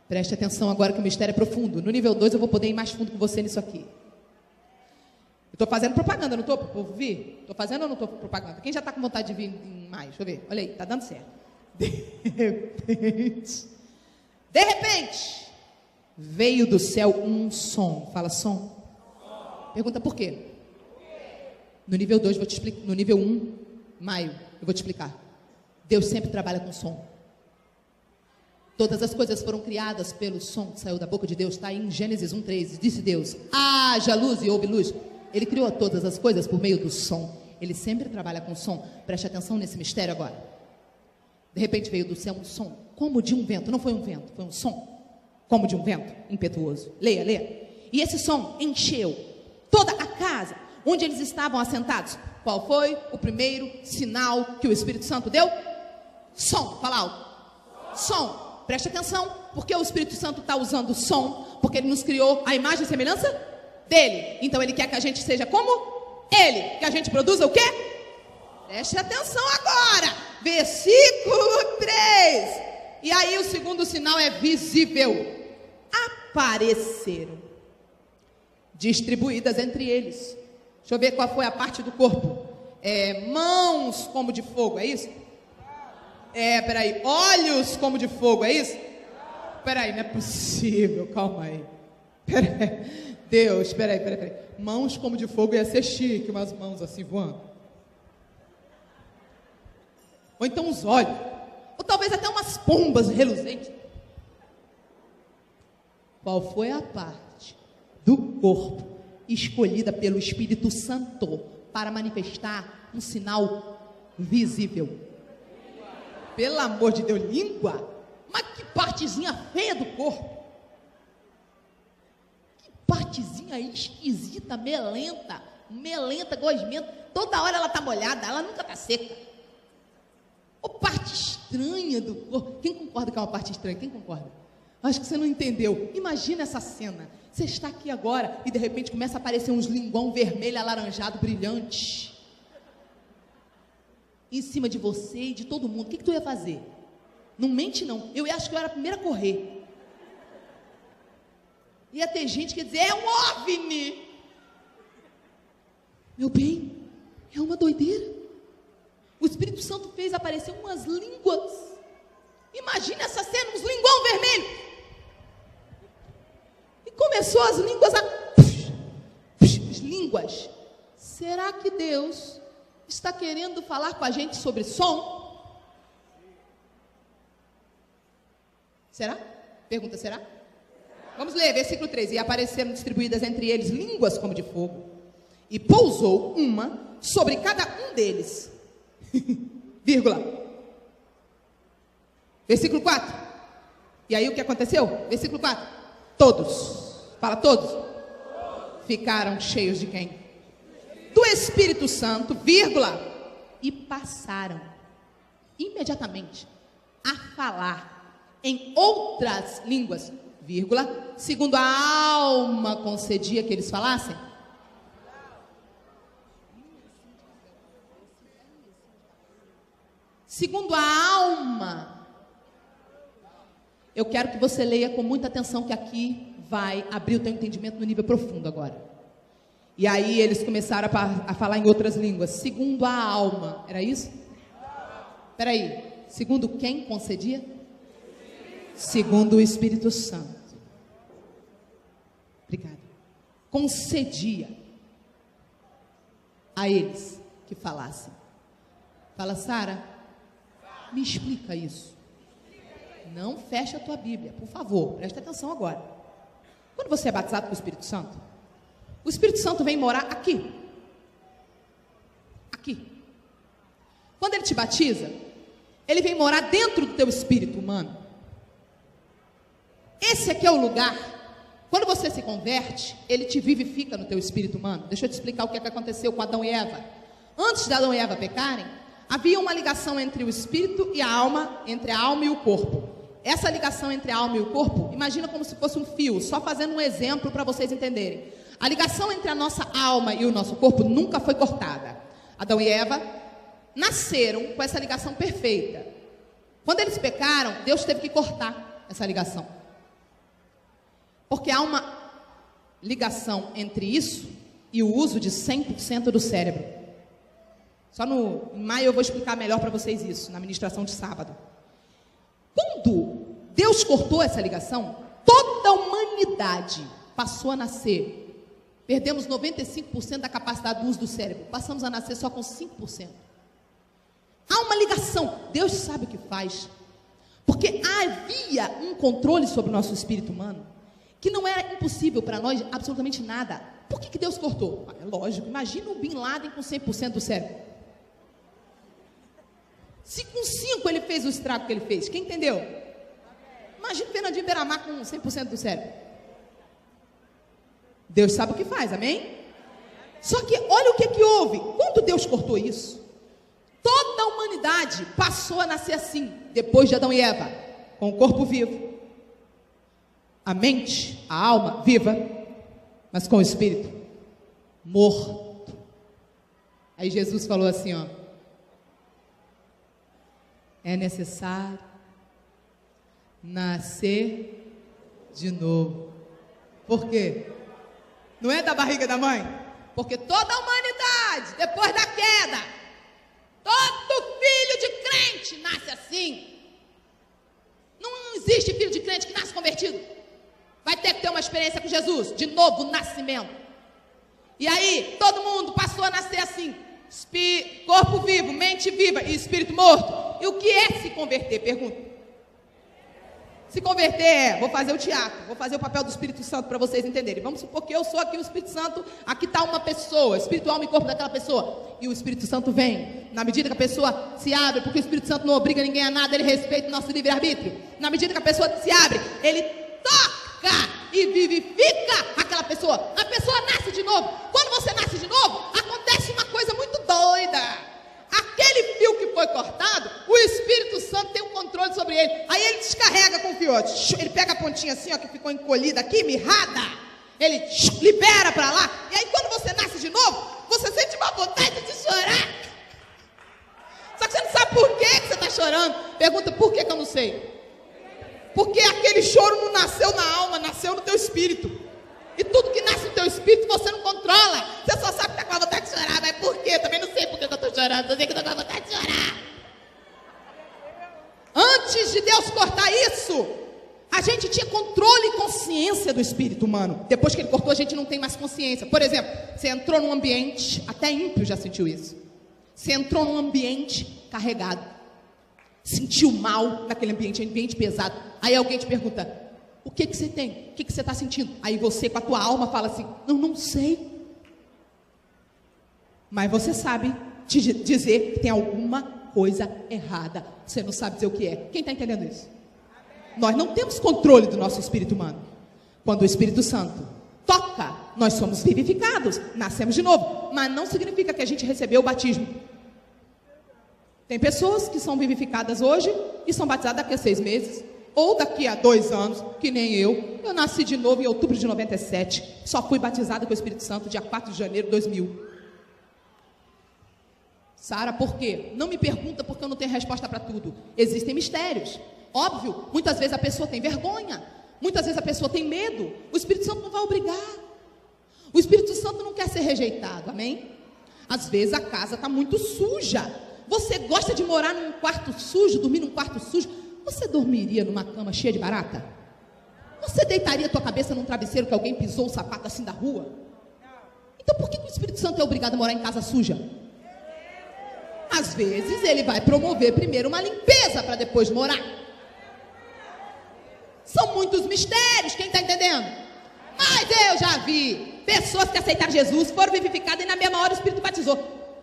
Preste atenção agora que o mistério é profundo. No nível 2 eu vou poder ir mais fundo com você nisso aqui. Eu estou fazendo propaganda, não estou para o povo vir? Estou fazendo ou não estou propaganda? Quem já está com vontade de vir mais? Deixa eu ver. Olha aí, está dando certo. De repente, veio do céu um som. Fala som. Pergunta por quê? No nível 2, vou te explicar. No nível 1, maio, eu vou te explicar. Deus sempre trabalha com som. Todas as coisas foram criadas pelo som que saiu da boca de Deus. Está em Gênesis 1:3. Disse Deus, haja luz e houve luz. Ele criou todas as coisas por meio do som. Ele sempre trabalha com som. Preste atenção nesse mistério agora. De repente veio do céu um som, como de um vento. Não foi um vento, foi um som. Como de um vento impetuoso. Leia. E esse som encheu toda a casa onde eles estavam assentados. Qual foi o primeiro sinal que o Espírito Santo deu? Som, fala alto. Som, preste atenção, porque o Espírito Santo está usando som, porque ele nos criou a imagem e semelhança dele. Então ele quer que a gente seja como ele, que a gente produza o quê? Preste atenção agora, versículo 3. E aí o segundo sinal é visível. Apareceram, distribuídas entre eles. Deixa eu ver qual foi a parte do corpo. Mãos como de fogo, é isso? Peraí. Olhos como de fogo, é isso? Peraí, não é possível, calma aí. Peraí. Deus, peraí. Mãos como de fogo ia ser chique, umas mãos assim voando. Ou então os olhos. Ou talvez até umas pombas reluzentes. Qual foi a parte do corpo escolhida pelo Espírito Santo para manifestar um sinal visível? Pelo amor de Deus, língua? Mas que partezinha feia do corpo. Que partezinha esquisita, melenta, gosmenta. Toda hora ela está molhada, ela nunca está seca. Ou parte estranha do corpo. Quem concorda que é uma parte estranha? Quem concorda? Acho que você não entendeu. Imagina essa cena. Você está aqui agora e de repente começa a aparecer uns linguão vermelho, alaranjado, brilhante em cima de você e de todo mundo. O que tu ia fazer? Não mente não. Eu acho que eu era a primeira a correr. Ia ter gente que ia dizer, é um OVNI. Meu bem, é uma doideira. O Espírito Santo fez aparecer umas línguas. Imagina essa cena, uns linguão vermelho. E começou as línguas as línguas. Será que Deus está querendo falar com a gente sobre som? Será? Pergunta, será? Vamos ler, versículo 3. E apareceram distribuídas entre eles línguas como de fogo, e pousou uma sobre cada um deles. Vírgula. Versículo 4. E aí o que aconteceu? Versículo 4. Todos, fala todos, ficaram cheios de quem? Do Espírito Santo, vírgula, e passaram imediatamente a falar em outras línguas, vírgula, segundo a alma concedia que eles falassem. Segundo a alma. Eu quero que você leia com muita atenção, que aqui vai abrir o teu entendimento no nível profundo agora. E aí eles começaram a falar em outras línguas, segundo a alma. Era isso? Espera aí. Segundo quem concedia? Segundo o Espírito Santo. Obrigada. Concedia a eles que falassem. Fala, Sara, me explica isso. Não fecha a tua Bíblia, por favor, presta atenção agora. Quando você é batizado com o Espírito Santo, o Espírito Santo vem morar aqui. Aqui. Quando ele te batiza, ele vem morar dentro do teu espírito humano. Esse aqui é o lugar. Quando você se converte, ele te vivifica no teu espírito humano. Deixa eu te explicar o que é que aconteceu com Adão e Eva. Antes de Adão e Eva pecarem, havia uma ligação entre o espírito e a alma, entre a alma e o corpo. Essa ligação entre a alma e o corpo, imagina como se fosse um fio, só fazendo um exemplo para vocês entenderem. A ligação entre a nossa alma e o nosso corpo nunca foi cortada. Adão e Eva nasceram com essa ligação perfeita. Quando eles pecaram, Deus teve que cortar essa ligação. Porque há uma ligação entre isso e o uso de 100% do cérebro. Em maio eu vou explicar melhor para vocês isso, na ministração de sábado. Quando Deus cortou essa ligação, toda a humanidade passou a nascer. Perdemos 95% da capacidade do uso do cérebro. Passamos a nascer só com 5%. Há uma ligação. Deus sabe o que faz. Porque havia um controle sobre o nosso espírito humano que não era impossível para nós absolutamente nada. Por que Deus cortou? É lógico. Imagina o Bin Laden com 100% do cérebro. Se com 5 ele fez o estrago que ele fez. Quem entendeu? Imagina o Fernandinho Beiramar com 100% do cérebro. Deus sabe o que faz, amém? Só que olha o que houve. Quando Deus cortou isso, toda a humanidade passou a nascer assim, depois de Adão e Eva, com o corpo vivo, a mente, a alma viva, mas com o espírito morto. Aí Jesus falou assim, ó: é necessário nascer de novo. Por quê? Não é da barriga da mãe? Porque toda a humanidade, depois da queda, todo filho de crente nasce assim. Não existe filho de crente que nasce convertido. Vai ter que ter uma experiência com Jesus, de novo nascimento. E aí, todo mundo passou a nascer assim, corpo vivo, mente viva e espírito morto. E o que é se converter? Pergunta. Se converter é, vou fazer o teatro, vou fazer o papel do Espírito Santo para vocês entenderem. Vamos supor que eu sou aqui o Espírito Santo, aqui está uma pessoa, espírito, alma e corpo daquela pessoa. E o Espírito Santo vem, na medida que a pessoa se abre, porque o Espírito Santo não obriga ninguém a nada, ele respeita o nosso livre-arbítrio. Na medida que a pessoa se abre, ele toca e vivifica aquela pessoa. A pessoa nasce de novo. Quando você nasce de novo, acontece uma coisa muito doida. Aquele fio que foi cortado, o Espírito Santo tem um controle sobre ele. Aí ele descarrega com o fio, ele pega a pontinha assim, ó, que ficou encolhida aqui, mirrada. Ele libera para lá. E aí quando você nasce de novo, você sente uma vontade de chorar. Só que você não sabe por que você está chorando. Pergunta, por que eu não sei? Porque aquele choro não nasceu na alma, nasceu no teu espírito. E tudo que nasce no teu espírito você não controla. Você só sabe que está com a vontade de chorar. Mas por quê? Eu também não sei por que eu estou chorando. Eu sei que eu estou com a vontade de chorar. Antes de Deus cortar isso, a gente tinha controle e consciência do espírito humano. Depois que ele cortou, a gente não tem mais consciência. Por exemplo, você entrou num ambiente, até ímpio já sentiu isso. Você entrou num ambiente carregado. sentiu mal naquele ambiente pesado. Aí alguém te pergunta, o que você tem? O que você está sentindo? Aí você, com a tua alma, fala assim, não sei. Mas você sabe te dizer que tem alguma coisa errada. Você não sabe dizer o que é. Quem está entendendo isso? Nós não temos controle do nosso espírito humano. Quando o Espírito Santo toca, nós somos vivificados, nascemos de novo. Mas não significa que a gente recebeu o batismo. Tem pessoas que são vivificadas hoje e são batizadas daqui a 6 meses. Ou daqui a 2 anos, que nem eu. Eu nasci de novo em outubro de 97. Só fui batizada com o Espírito Santo dia 4 de janeiro de 2000. Sara, por quê? Não me pergunta porque eu não tenho resposta para tudo. Existem mistérios. Óbvio, muitas vezes a pessoa tem vergonha. Muitas vezes a pessoa tem medo. O Espírito Santo não vai obrigar. O Espírito Santo não quer ser rejeitado, amém? Às vezes a casa está muito suja. Você gosta de morar num quarto sujo, dormir num quarto sujo? Você dormiria numa cama cheia de barata? Você deitaria a tua cabeça num travesseiro que alguém pisou o sapato assim da rua? Então por que o Espírito Santo é obrigado a morar em casa suja? Às vezes ele vai promover primeiro uma limpeza para depois morar. São muitos mistérios, quem está entendendo? Mas eu já vi pessoas que aceitaram Jesus, foram vivificadas e na mesma hora o Espírito batizou.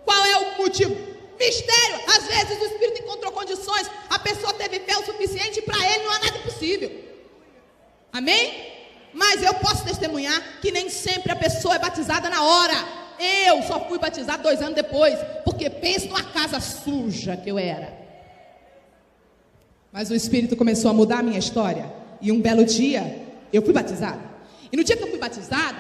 Qual é o motivo? Mistério. Às vezes o Espírito encontrou condições, a pessoa teve fé o suficiente e para ele não há nada impossível. Amém? Mas eu posso testemunhar que nem sempre a pessoa é batizada na hora. Eu só fui batizado 2 anos depois, porque penso numa casa suja que eu era. Mas o Espírito começou a mudar a minha história. E um belo dia, eu fui batizada. E no dia que eu fui batizada,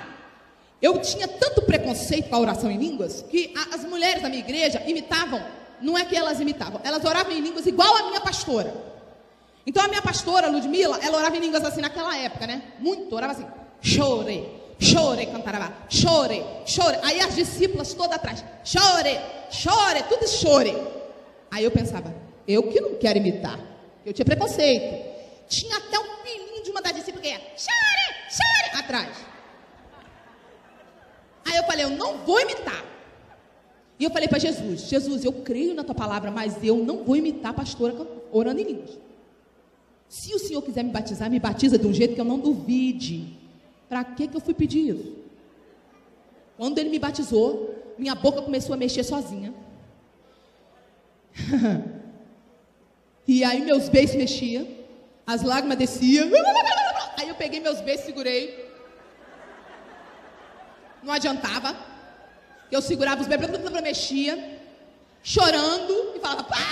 eu tinha tanto preconceito com a oração em línguas, que as mulheres da minha igreja imitavam, não é que elas imitavam, elas oravam em línguas igual a minha pastora. Então a minha pastora, Ludmila, ela orava em línguas assim naquela época, né? Muito, orava assim, chore, chore, cantarava, chore, chore. Aí as discípulas todas atrás, chore, chore, tudo chore. Aí eu pensava, eu que não quero imitar, eu tinha preconceito. Tinha até um filhinho de uma das discípulas que ia, chore, chore, atrás. Aí eu falei, eu não vou imitar. E eu falei para Jesus, Jesus, eu creio na tua palavra, mas eu não vou imitar a pastora orando em línguas. Se o Senhor quiser me batizar, me batiza de um jeito que eu não duvide. Para que eu fui pedir isso? Quando ele me batizou, minha boca começou a mexer sozinha. E aí meus beiços mexiam, as lágrimas desciam. Aí eu peguei meus beiços e segurei. Não adiantava. Eu segurava os bebês, mexia, chorando, e falava, para,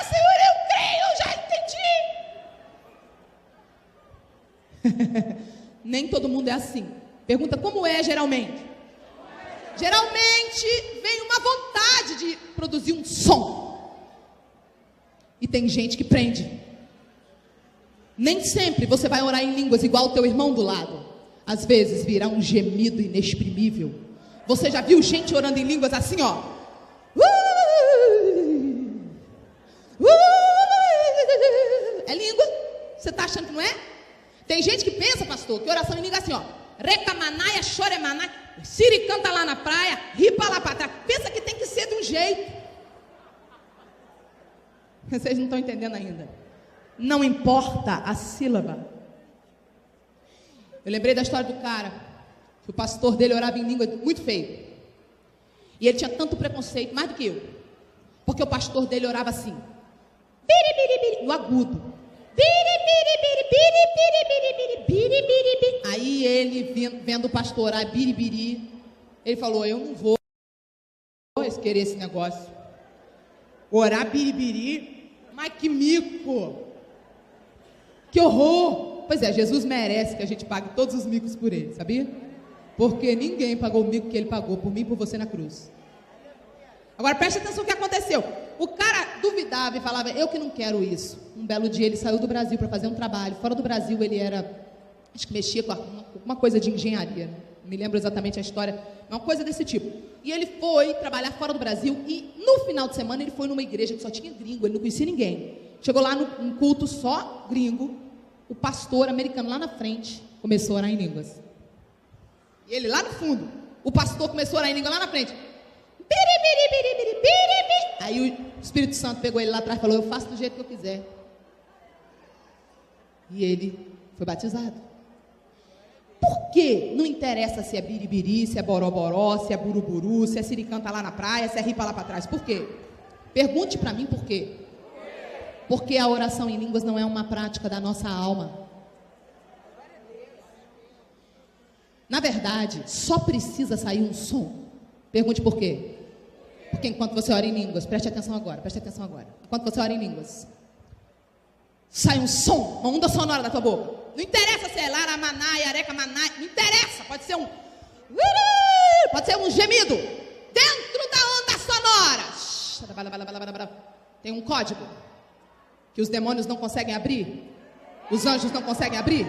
Senhor, eu creio, já entendi. Nem todo mundo é assim. Pergunta, como é geralmente? Geralmente vem uma vontade de produzir um som. E tem gente que prende. Nem sempre você vai orar em línguas igual o teu irmão do lado. Às vezes virá um gemido inexprimível. Você já viu gente orando em línguas assim, ó? É língua? Você está achando que não é? Tem gente que pensa, pastor, que oração em língua é assim, ó. Recamanaia, choremanaia, siri canta lá na praia, ripa lá para trás. Pensa que tem que ser de um jeito. Vocês não estão entendendo ainda. Não importa a sílaba. Eu lembrei da história do cara, que o pastor dele orava em língua muito feio. E ele tinha tanto preconceito, mais do que eu. Porque o pastor dele orava assim, no agudo. Aí ele, vendo o pastor orar biribiri, ele falou, eu não vou querer esse negócio. Orar biribiri, mas que mico. Que horror. Pois é, Jesus merece que a gente pague todos os micos por ele, sabia? Porque ninguém pagou o mico que ele pagou por mim e por você na cruz. Agora preste atenção no que aconteceu. O cara duvidava e falava, eu que não quero isso. Um belo dia ele saiu do Brasil para fazer um trabalho. Fora do Brasil ele era, acho que mexia com uma coisa de engenharia. Não me lembro exatamente a história, uma coisa desse tipo. E ele foi trabalhar fora do Brasil e no final de semana ele foi numa igreja que só tinha gringo, ele não conhecia ninguém. Chegou lá num culto só gringo. O pastor americano lá na frente começou a orar em línguas. E ele lá no fundo, o pastor começou a orar em língua lá na frente. Aí o Espírito Santo pegou ele lá atrás e falou: eu faço do jeito que eu quiser. E ele foi batizado. Por quê? Não interessa se é biribiri, se é boroboró, se é buruburu, se é siricanta lá na praia, se é ripa lá para trás. Por quê? Pergunte para mim por quê. Porque a oração em línguas não é uma prática da nossa alma. Na verdade, só precisa sair um som. Pergunte por quê. Porque enquanto você ora em línguas, preste atenção agora. Enquanto você ora em línguas, sai um som, uma onda sonora da tua boca. Não interessa se é laramaná, areca, maná, não interessa. Pode ser um gemido dentro da onda sonora. Tem um código que os demônios não conseguem abrir, os anjos não conseguem abrir,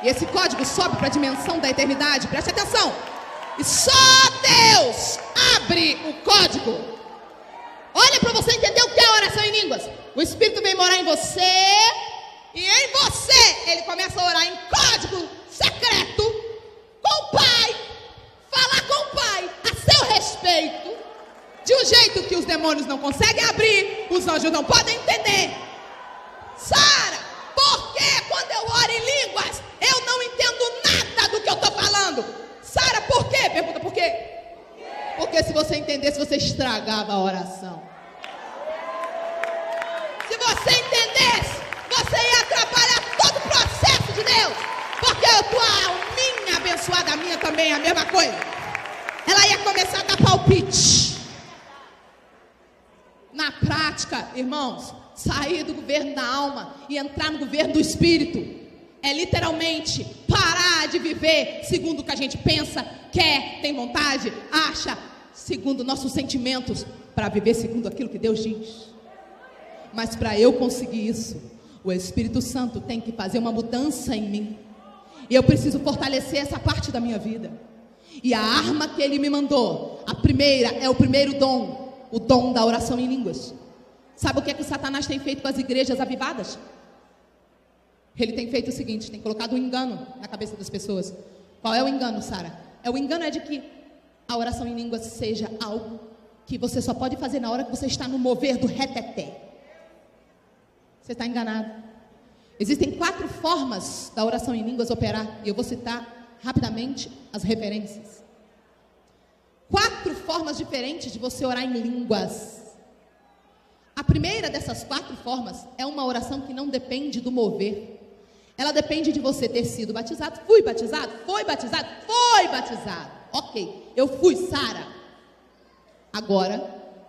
e esse código sobe para a dimensão da eternidade. Preste atenção. E só Deus abre o código. Olha para você entender o que é oração em línguas. O Espírito vem morar em você, e em você ele começa a orar em código secreto com o Pai, falar com o Pai a seu respeito, de um jeito que os demônios não conseguem abrir, os anjos não podem entender. Sara, por que quando eu oro em línguas eu não entendo nada do que eu estou falando? Sara, por quê? Pergunta por quê? Porque se você entendesse, você estragava a oração. Se você entendesse, você ia atrapalhar todo o processo de Deus. Porque a tua alminha abençoada, a minha também é a mesma coisa. Ela ia começar a dar palpite. Na prática, irmãos, sair do governo da alma e entrar no governo do Espírito é literalmente parar de viver segundo o que a gente pensa, quer, tem vontade, acha, segundo nossos sentimentos, para viver segundo aquilo que Deus diz. Mas para eu conseguir isso, o Espírito Santo tem que fazer uma mudança em mim, e eu preciso fortalecer essa parte da minha vida. E a arma que Ele me mandou, a primeira, é o primeiro dom, o dom da oração em línguas. Sabe o que é que Satanás tem feito com as igrejas avivadas? Ele tem feito o seguinte, tem colocado um engano na cabeça das pessoas. Qual é o engano, Sara? O engano é de que a oração em línguas seja algo que você só pode fazer na hora que você está no mover do reteté. Você está enganado. Existem 4 formas da oração em línguas operar, e eu vou citar rapidamente as referências. 4 formas diferentes de você orar em línguas. A primeira dessas 4 formas é uma oração que não depende do mover. Ela depende de você ter sido batizado. Fui batizado? Foi batizado? Foi batizado. Ok, eu fui, Sara. Agora,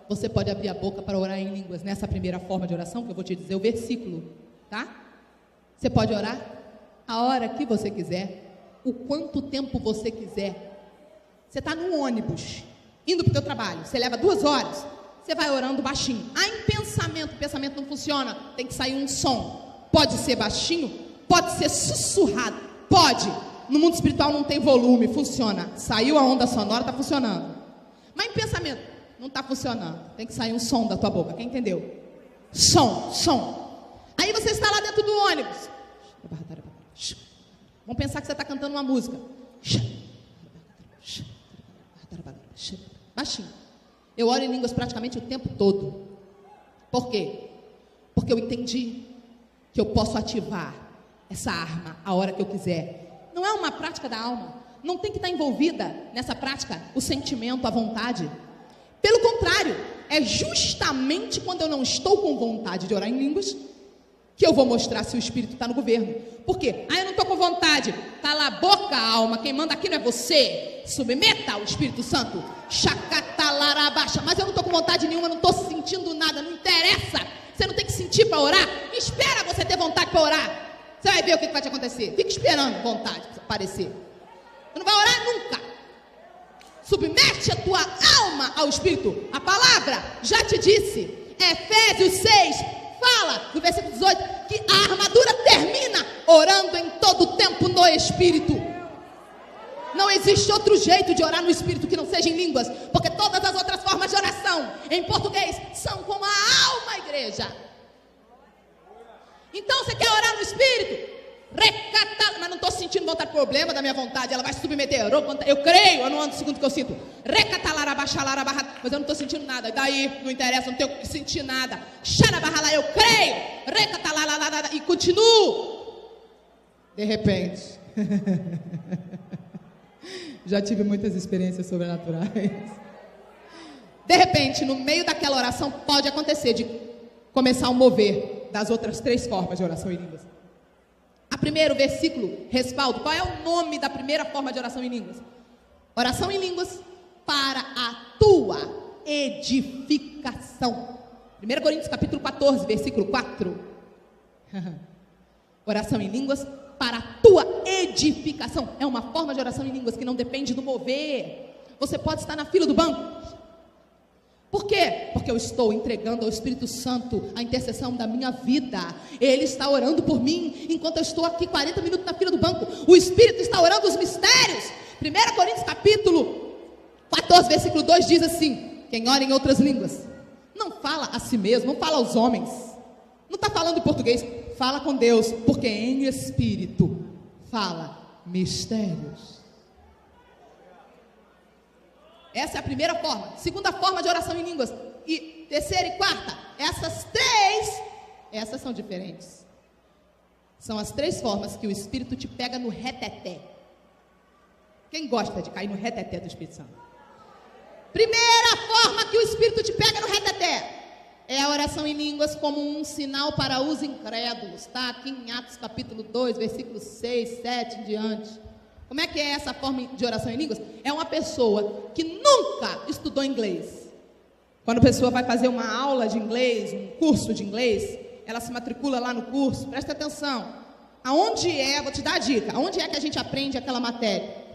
você pode abrir a boca para orar em línguas. Nessa primeira forma de oração, que eu vou te dizer o versículo, tá? Você pode orar a hora que você quiser, o quanto tempo você quiser. Você está num ônibus, indo para o teu trabalho, você leva 2 horas, você vai orando baixinho. Em pensamento, o pensamento não funciona, tem que sair um som. Pode ser baixinho, pode ser sussurrado, pode. No mundo espiritual não tem volume, funciona. Saiu a onda sonora, está funcionando. Mas em pensamento, não está funcionando. Tem que sair um som da tua boca, quem entendeu? Som. Aí você está lá dentro do ônibus. Vamos pensar que você está cantando uma música. Baixinho. Eu oro em línguas praticamente o tempo todo. Por quê? Porque eu entendi que eu posso ativar essa arma a hora que eu quiser. Não é uma prática da alma. Não tem que estar envolvida nessa prática o sentimento, a vontade. Pelo contrário, é justamente quando eu não estou com vontade de orar em línguas que eu vou mostrar se o Espírito está no governo. Por quê? Eu não estou com vontade. Cala a boca, alma. Quem manda aqui não é você. Submeta ao Espírito Santo. Chacatalarabaxa. Mas eu não estou com vontade nenhuma, não estou sentindo nada. Não interessa. Você não tem que sentir para orar. Espera você ter vontade para orar. Você vai ver o que vai te acontecer. Fica esperando vontade aparecer. Você não vai orar nunca. Submete a tua alma ao Espírito. A palavra já te disse. Efésios 6 fala, no versículo 18, que a armadura termina orando em todo tempo no Espírito. Não existe outro jeito de orar no Espírito que não seja em línguas, porque todas as outras formas de oração em português são com a alma, igreja. Então você quer orar no Espírito? Mas não estou sentindo vontade, problema da minha vontade, ela vai se submeter. Eu creio, eu não ando segundo o que eu sinto. mas eu não estou sentindo nada. E daí, não interessa, não tenho que sentir nada. Xarabarralá, eu creio. Recatalalala, e continuo. De repente. Já tive muitas experiências sobrenaturais. De repente, no meio daquela oração, pode acontecer de começar a mover das outras 3 formas de oração em línguas. A primeira, o versículo, respaldo. Qual é o nome da primeira forma de oração em línguas? Oração em línguas para a tua edificação. 1 Coríntios capítulo 14, versículo 4. Oração em línguas para a tua edificação. É uma forma de oração em línguas que não depende do mover. Você pode estar na fila do banco. Por quê? Porque eu estou entregando ao Espírito Santo a intercessão da minha vida. Ele está orando por mim, enquanto eu estou aqui 40 minutos na fila do banco. O Espírito está orando os mistérios. 1 Coríntios capítulo 14, versículo 2 diz assim: quem ora em outras línguas, não fala a si mesmo, não fala aos homens. Não está falando em português, fala com Deus, porque em Espírito fala mistérios. Essa é a primeira forma. Segunda forma de oração em línguas. E terceira e quarta. Essas 3, essas são diferentes. São as 3 formas que o Espírito te pega no reteté. Quem gosta de cair no reteté do Espírito Santo? Primeira forma que o Espírito te pega no reteté é a oração em línguas como um sinal para os incrédulos. Está aqui em Atos capítulo 2, versículos 6, 7 em diante. Como é que é essa forma de oração em línguas? É uma pessoa que nunca estudou inglês. Quando a pessoa vai fazer uma aula de inglês, um curso de inglês, ela se matricula lá no curso, presta atenção. Aonde é, vou te dar a dica, aonde é que a gente aprende aquela matéria?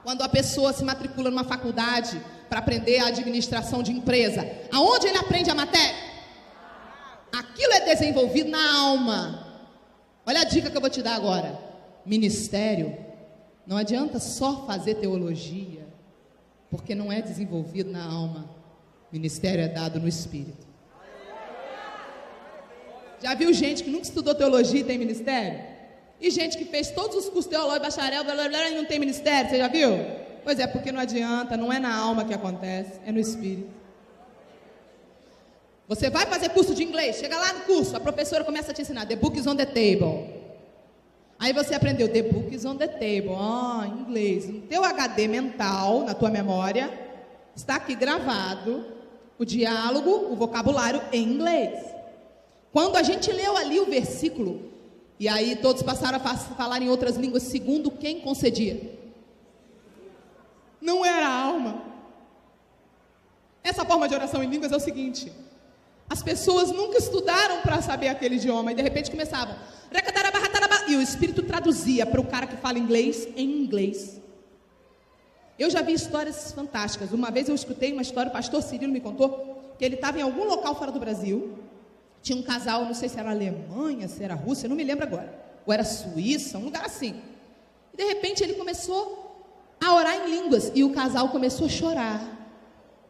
Quando a pessoa se matricula numa faculdade para aprender a administração de empresa, aonde ele aprende a matéria? Aquilo é desenvolvido na alma. Olha a dica que eu vou te dar agora. Ministério. Não adianta só fazer teologia, porque não é desenvolvido na alma. Ministério é dado no Espírito. Já viu gente que nunca estudou teologia e tem ministério? E gente que fez todos os cursos teológicos, bacharel, blá, blá, blá, e não tem ministério, você já viu? Pois é, porque não adianta, não é na alma que acontece, é no Espírito. Você vai fazer curso de inglês, chega lá no curso, a professora começa a te ensinar, the book is on the table. Aí você aprendeu, the book is on the table, em inglês. No teu HD mental, na tua memória, está aqui gravado o diálogo, o vocabulário em inglês. Quando a gente leu ali o versículo, e aí todos passaram a falar em outras línguas, segundo quem concedia? Não era a alma. Essa forma de oração em línguas é o seguinte: as pessoas nunca estudaram para saber aquele idioma, e de repente começavam... E o Espírito traduzia para o cara que fala inglês em inglês. Eu já vi histórias fantásticas. Uma vez eu escutei uma história, o pastor Cirilo me contou, que ele estava em algum local fora do Brasil, tinha um casal, não sei se era Alemanha, se era Rússia, não me lembro agora, ou era Suíça, um lugar assim. E de repente ele começou a orar em línguas, e o casal começou a chorar,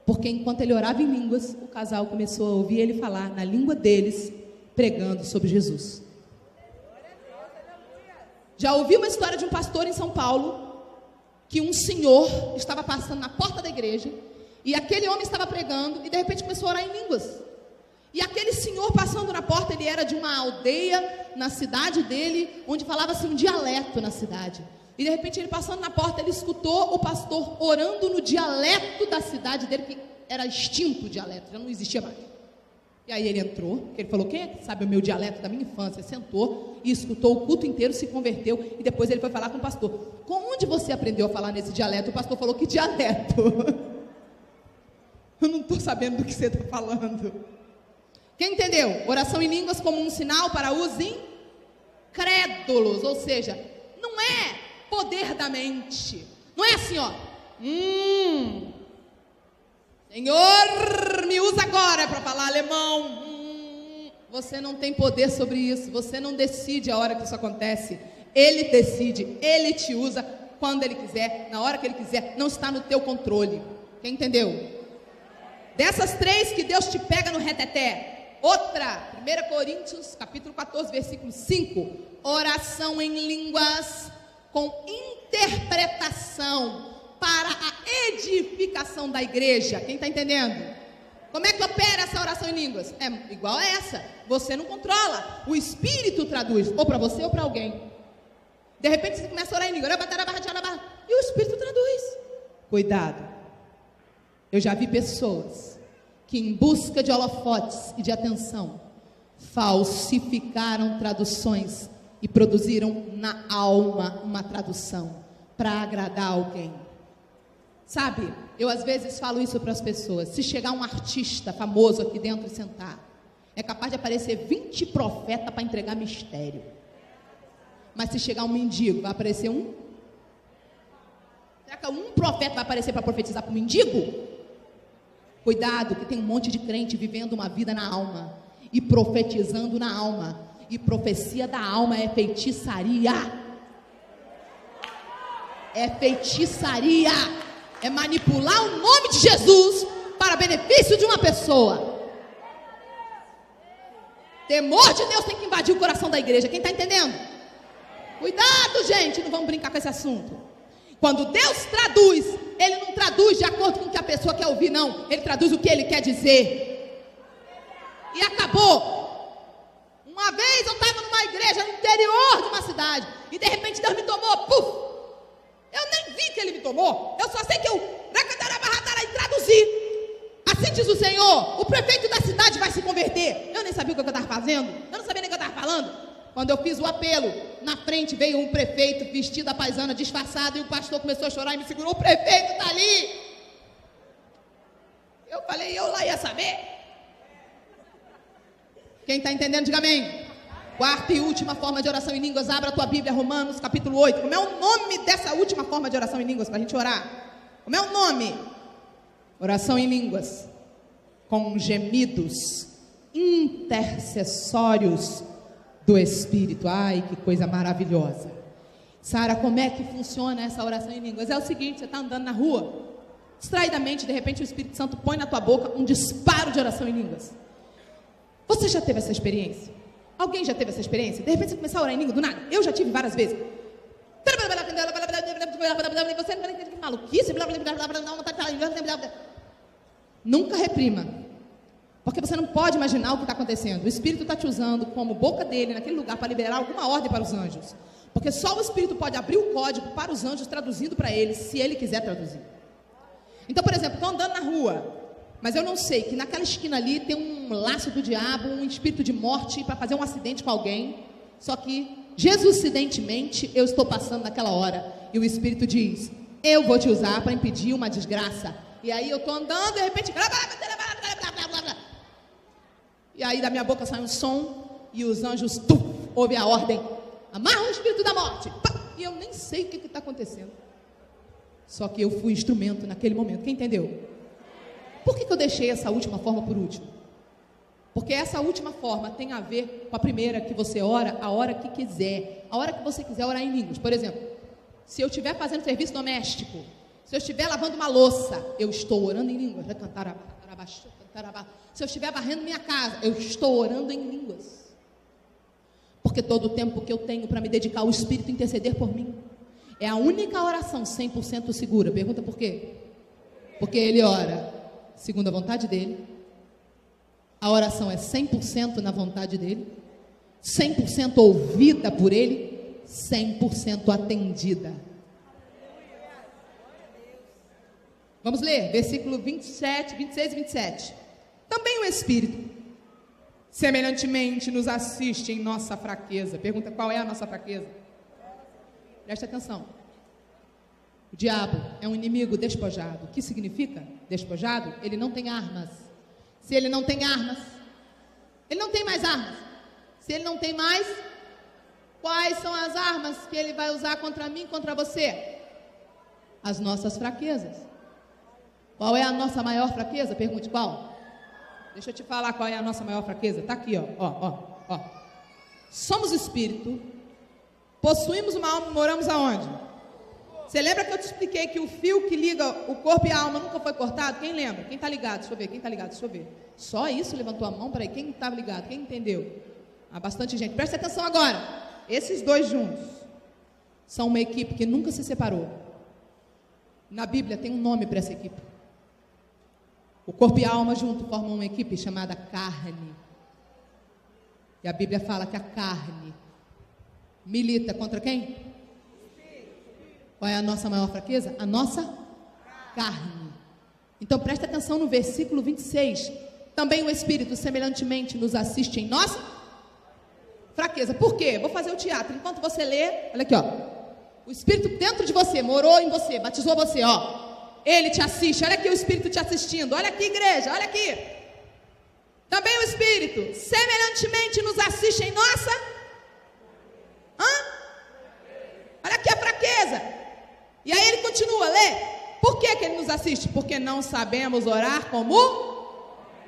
porque enquanto ele orava em línguas, o casal começou a ouvir ele falar na língua deles, pregando sobre Jesus. Já ouvi uma história de um pastor em São Paulo, que um senhor estava passando na porta da igreja, e aquele homem estava pregando, e de repente começou a orar em línguas. E aquele senhor passando na porta, ele era de uma aldeia na cidade dele, onde falava-se um dialeto na cidade. E de repente ele passando na porta, ele escutou o pastor orando no dialeto da cidade dele, que era extinto o dialeto, já não existia mais. E aí ele entrou, ele falou, quem é que sabe o meu dialeto da minha infância? Sentou e escutou o culto inteiro, se converteu, e depois ele foi falar com o pastor. Com onde você aprendeu a falar nesse dialeto? O pastor falou, que dialeto? Eu não estou sabendo do que você está falando. Quem entendeu? Oração em línguas como um sinal para os incrédulos, ou seja, não é poder da mente, não é assim, ó, Senhor, me usa agora para falar alemão. Você não tem poder sobre isso, você não decide a hora que isso acontece, Ele decide, Ele te usa quando Ele quiser, na hora que Ele quiser, não está no teu controle. Quem entendeu? Dessas 3 que Deus te pega no reteté, outra, 1 Coríntios, capítulo 14, versículo 5, oração em línguas com interpretação. para a edificação da igreja. Quem está entendendo? Como é que opera essa oração em línguas? É igual a essa. Você não controla. O Espírito traduz, ou para você ou para alguém. De repente você começa a orar em língua. E o Espírito traduz. Cuidado. Eu já vi pessoas que, em busca de holofotes e de atenção, falsificaram traduções e produziram na alma uma tradução para agradar alguém. Sabe, eu às vezes falo isso para as pessoas. Se chegar um artista famoso aqui dentro e sentar, é capaz de aparecer 20 profetas para entregar mistério. Mas se chegar um mendigo, vai aparecer um? Será que um profeta vai aparecer para profetizar para o mendigo? Cuidado, que tem um monte de crente vivendo uma vida na alma e profetizando na alma. E profecia da alma é feitiçaria. É feitiçaria. É manipular o nome de Jesus para benefício de uma pessoa. Temor de Deus tem que invadir o coração da igreja. Quem está entendendo? Cuidado, gente, não vamos brincar com esse assunto. Quando Deus traduz, Ele não traduz de acordo com o que a pessoa quer ouvir, não. Ele traduz o que Ele quer dizer. E acabou. Uma vez eu estava numa igreja no interior de uma cidade, e de repente Deus me tomou, puf! Eu nem vi que Ele me tomou. Eu só sei que eu e traduzi. Assim diz o Senhor, o prefeito da cidade vai se converter. Eu nem sabia o que eu estava fazendo. Eu não sabia nem o que eu estava falando. Quando eu fiz o apelo, na frente veio um prefeito vestido à paisana, disfarçado, e o pastor começou a chorar e me segurou. O prefeito está ali. Eu falei, eu lá ia saber. Quem está entendendo, diga amém. Quarta e última forma de oração em línguas. Abra a tua Bíblia, Romanos capítulo 8. Como é o nome dessa última forma de oração em línguas para a gente orar? Como é o nome? Oração em línguas com gemidos intercessórios do Espírito. Ai, que coisa maravilhosa. Sara, como é que funciona essa oração em línguas? É o seguinte, você está andando na rua, distraidamente, de repente o Espírito Santo põe na tua boca um disparo de oração em línguas. Você já teve essa experiência? Alguém já teve essa experiência? De repente você começa a orar em língua do nada. Eu já tive várias vezes. Você não entende que maluquice. Nunca reprima. Porque você não pode imaginar o que está acontecendo. O Espírito está te usando como boca dele naquele lugar para liberar alguma ordem para os anjos. Porque só o Espírito pode abrir o código para os anjos, traduzindo para eles, se ele quiser traduzir. Então, por exemplo, estou andando na rua, mas eu não sei que naquela esquina ali tem um laço do diabo, um espírito de morte para fazer um acidente com alguém. Só que, jesucidentemente, eu estou passando naquela hora. E o Espírito diz, eu vou te usar para impedir uma desgraça. E aí eu estou andando, de repente... E aí da minha boca sai um som e os anjos ouvem a ordem. Amarra o espírito da morte. E eu nem sei o que está acontecendo. Só que eu fui instrumento naquele momento. Quem entendeu? Por que eu deixei essa última forma por último? Porque essa última forma tem a ver com a primeira, que você ora a hora que quiser. A hora que você quiser orar em línguas. Por exemplo, se eu estiver fazendo serviço doméstico, se eu estiver lavando uma louça, eu estou orando em línguas. Se eu estiver varrendo minha casa, eu estou orando em línguas. Porque todo o tempo que eu tenho para me dedicar ao Espírito interceder por mim, é a única oração 100% segura. Pergunta por quê? Porque ele ora segundo a vontade dele. A oração é 100% na vontade dele, 100% ouvida por ele, 100% atendida. Vamos ler, versículo 27, 26 e 27. Também o Espírito, semelhantemente, nos assiste em nossa fraqueza. Pergunta, qual é a nossa fraqueza? Preste atenção. O diabo é um inimigo despojado. O que significa despojado? Ele não tem armas. Se ele não tem armas, ele não tem mais armas. Se ele não tem mais, quais são as armas que ele vai usar contra mim, contra você? As nossas fraquezas. Qual é a nossa maior fraqueza? Pergunte qual. Deixa eu te falar qual é a nossa maior fraqueza. Está aqui, ó. Somos espírito, possuímos uma alma, moramos aonde? Você lembra que eu te expliquei que o fio que liga o corpo e a alma nunca foi cortado? Quem lembra? Quem está ligado? Deixa eu ver, quem está ligado? Deixa eu ver. Só isso levantou a mão? Peraí, quem estava ligado? Quem entendeu? Bastante gente. Presta atenção agora. Esses dois juntos são uma equipe que nunca se separou. Na Bíblia tem um nome para essa equipe. O corpo e a alma junto formam uma equipe chamada carne. E a Bíblia fala que a carne milita contra quem? Qual é a nossa maior fraqueza? A nossa carne. Então presta atenção no versículo 26. Também o Espírito semelhantemente nos assiste em nossa fraqueza. Por quê? Vou fazer o teatro. Enquanto você lê, olha aqui, ó. O Espírito dentro de você, morou em você, batizou você, ó. Ele te assiste, olha aqui o Espírito te assistindo. Olha aqui, igreja, olha aqui. Também o Espírito semelhantemente nos assiste em nossa Olha aqui a fraqueza. E aí ele continua, lê. Por que ele nos assiste? Porque não sabemos orar como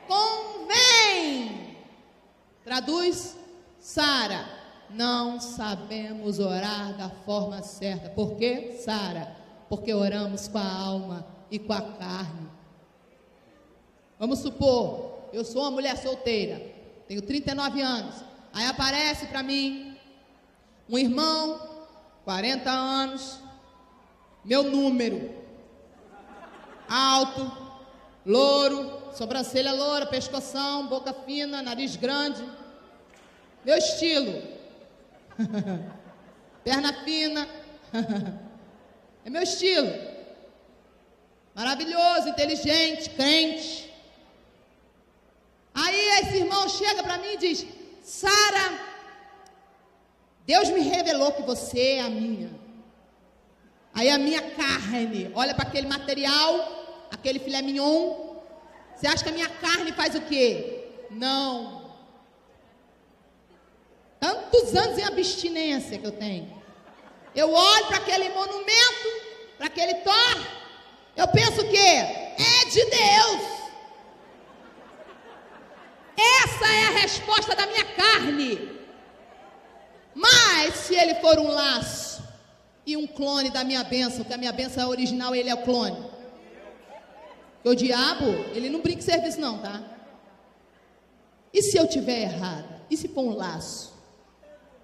convém. Traduz, Sara. Não sabemos orar da forma certa. Por quê, Sara? Porque oramos com a alma e com a carne. Vamos supor, eu sou uma mulher solteira, tenho 39 anos. Aí aparece para mim um irmão, 40 anos, meu número, alto, louro, sobrancelha loura, pescoção, boca fina, nariz grande, meu estilo, perna fina, é meu estilo, maravilhoso, inteligente, crente. Aí esse irmão chega para mim e diz: Sara, Deus me revelou que você é a minha. Aí a minha carne olha para aquele material, aquele filé mignon. Você acha que a minha carne faz o quê? Não. Tantos anos em abstinência que eu tenho. Eu olho para aquele monumento, para aquele torre, eu penso o quê? É de Deus. Essa é a resposta da minha carne. Mas se ele for um laço e um clone da minha bênção, que a minha bênção é original, ele é o clone. Porque o diabo, ele não brinca em serviço não, tá? E se eu tiver errada? E se for um laço?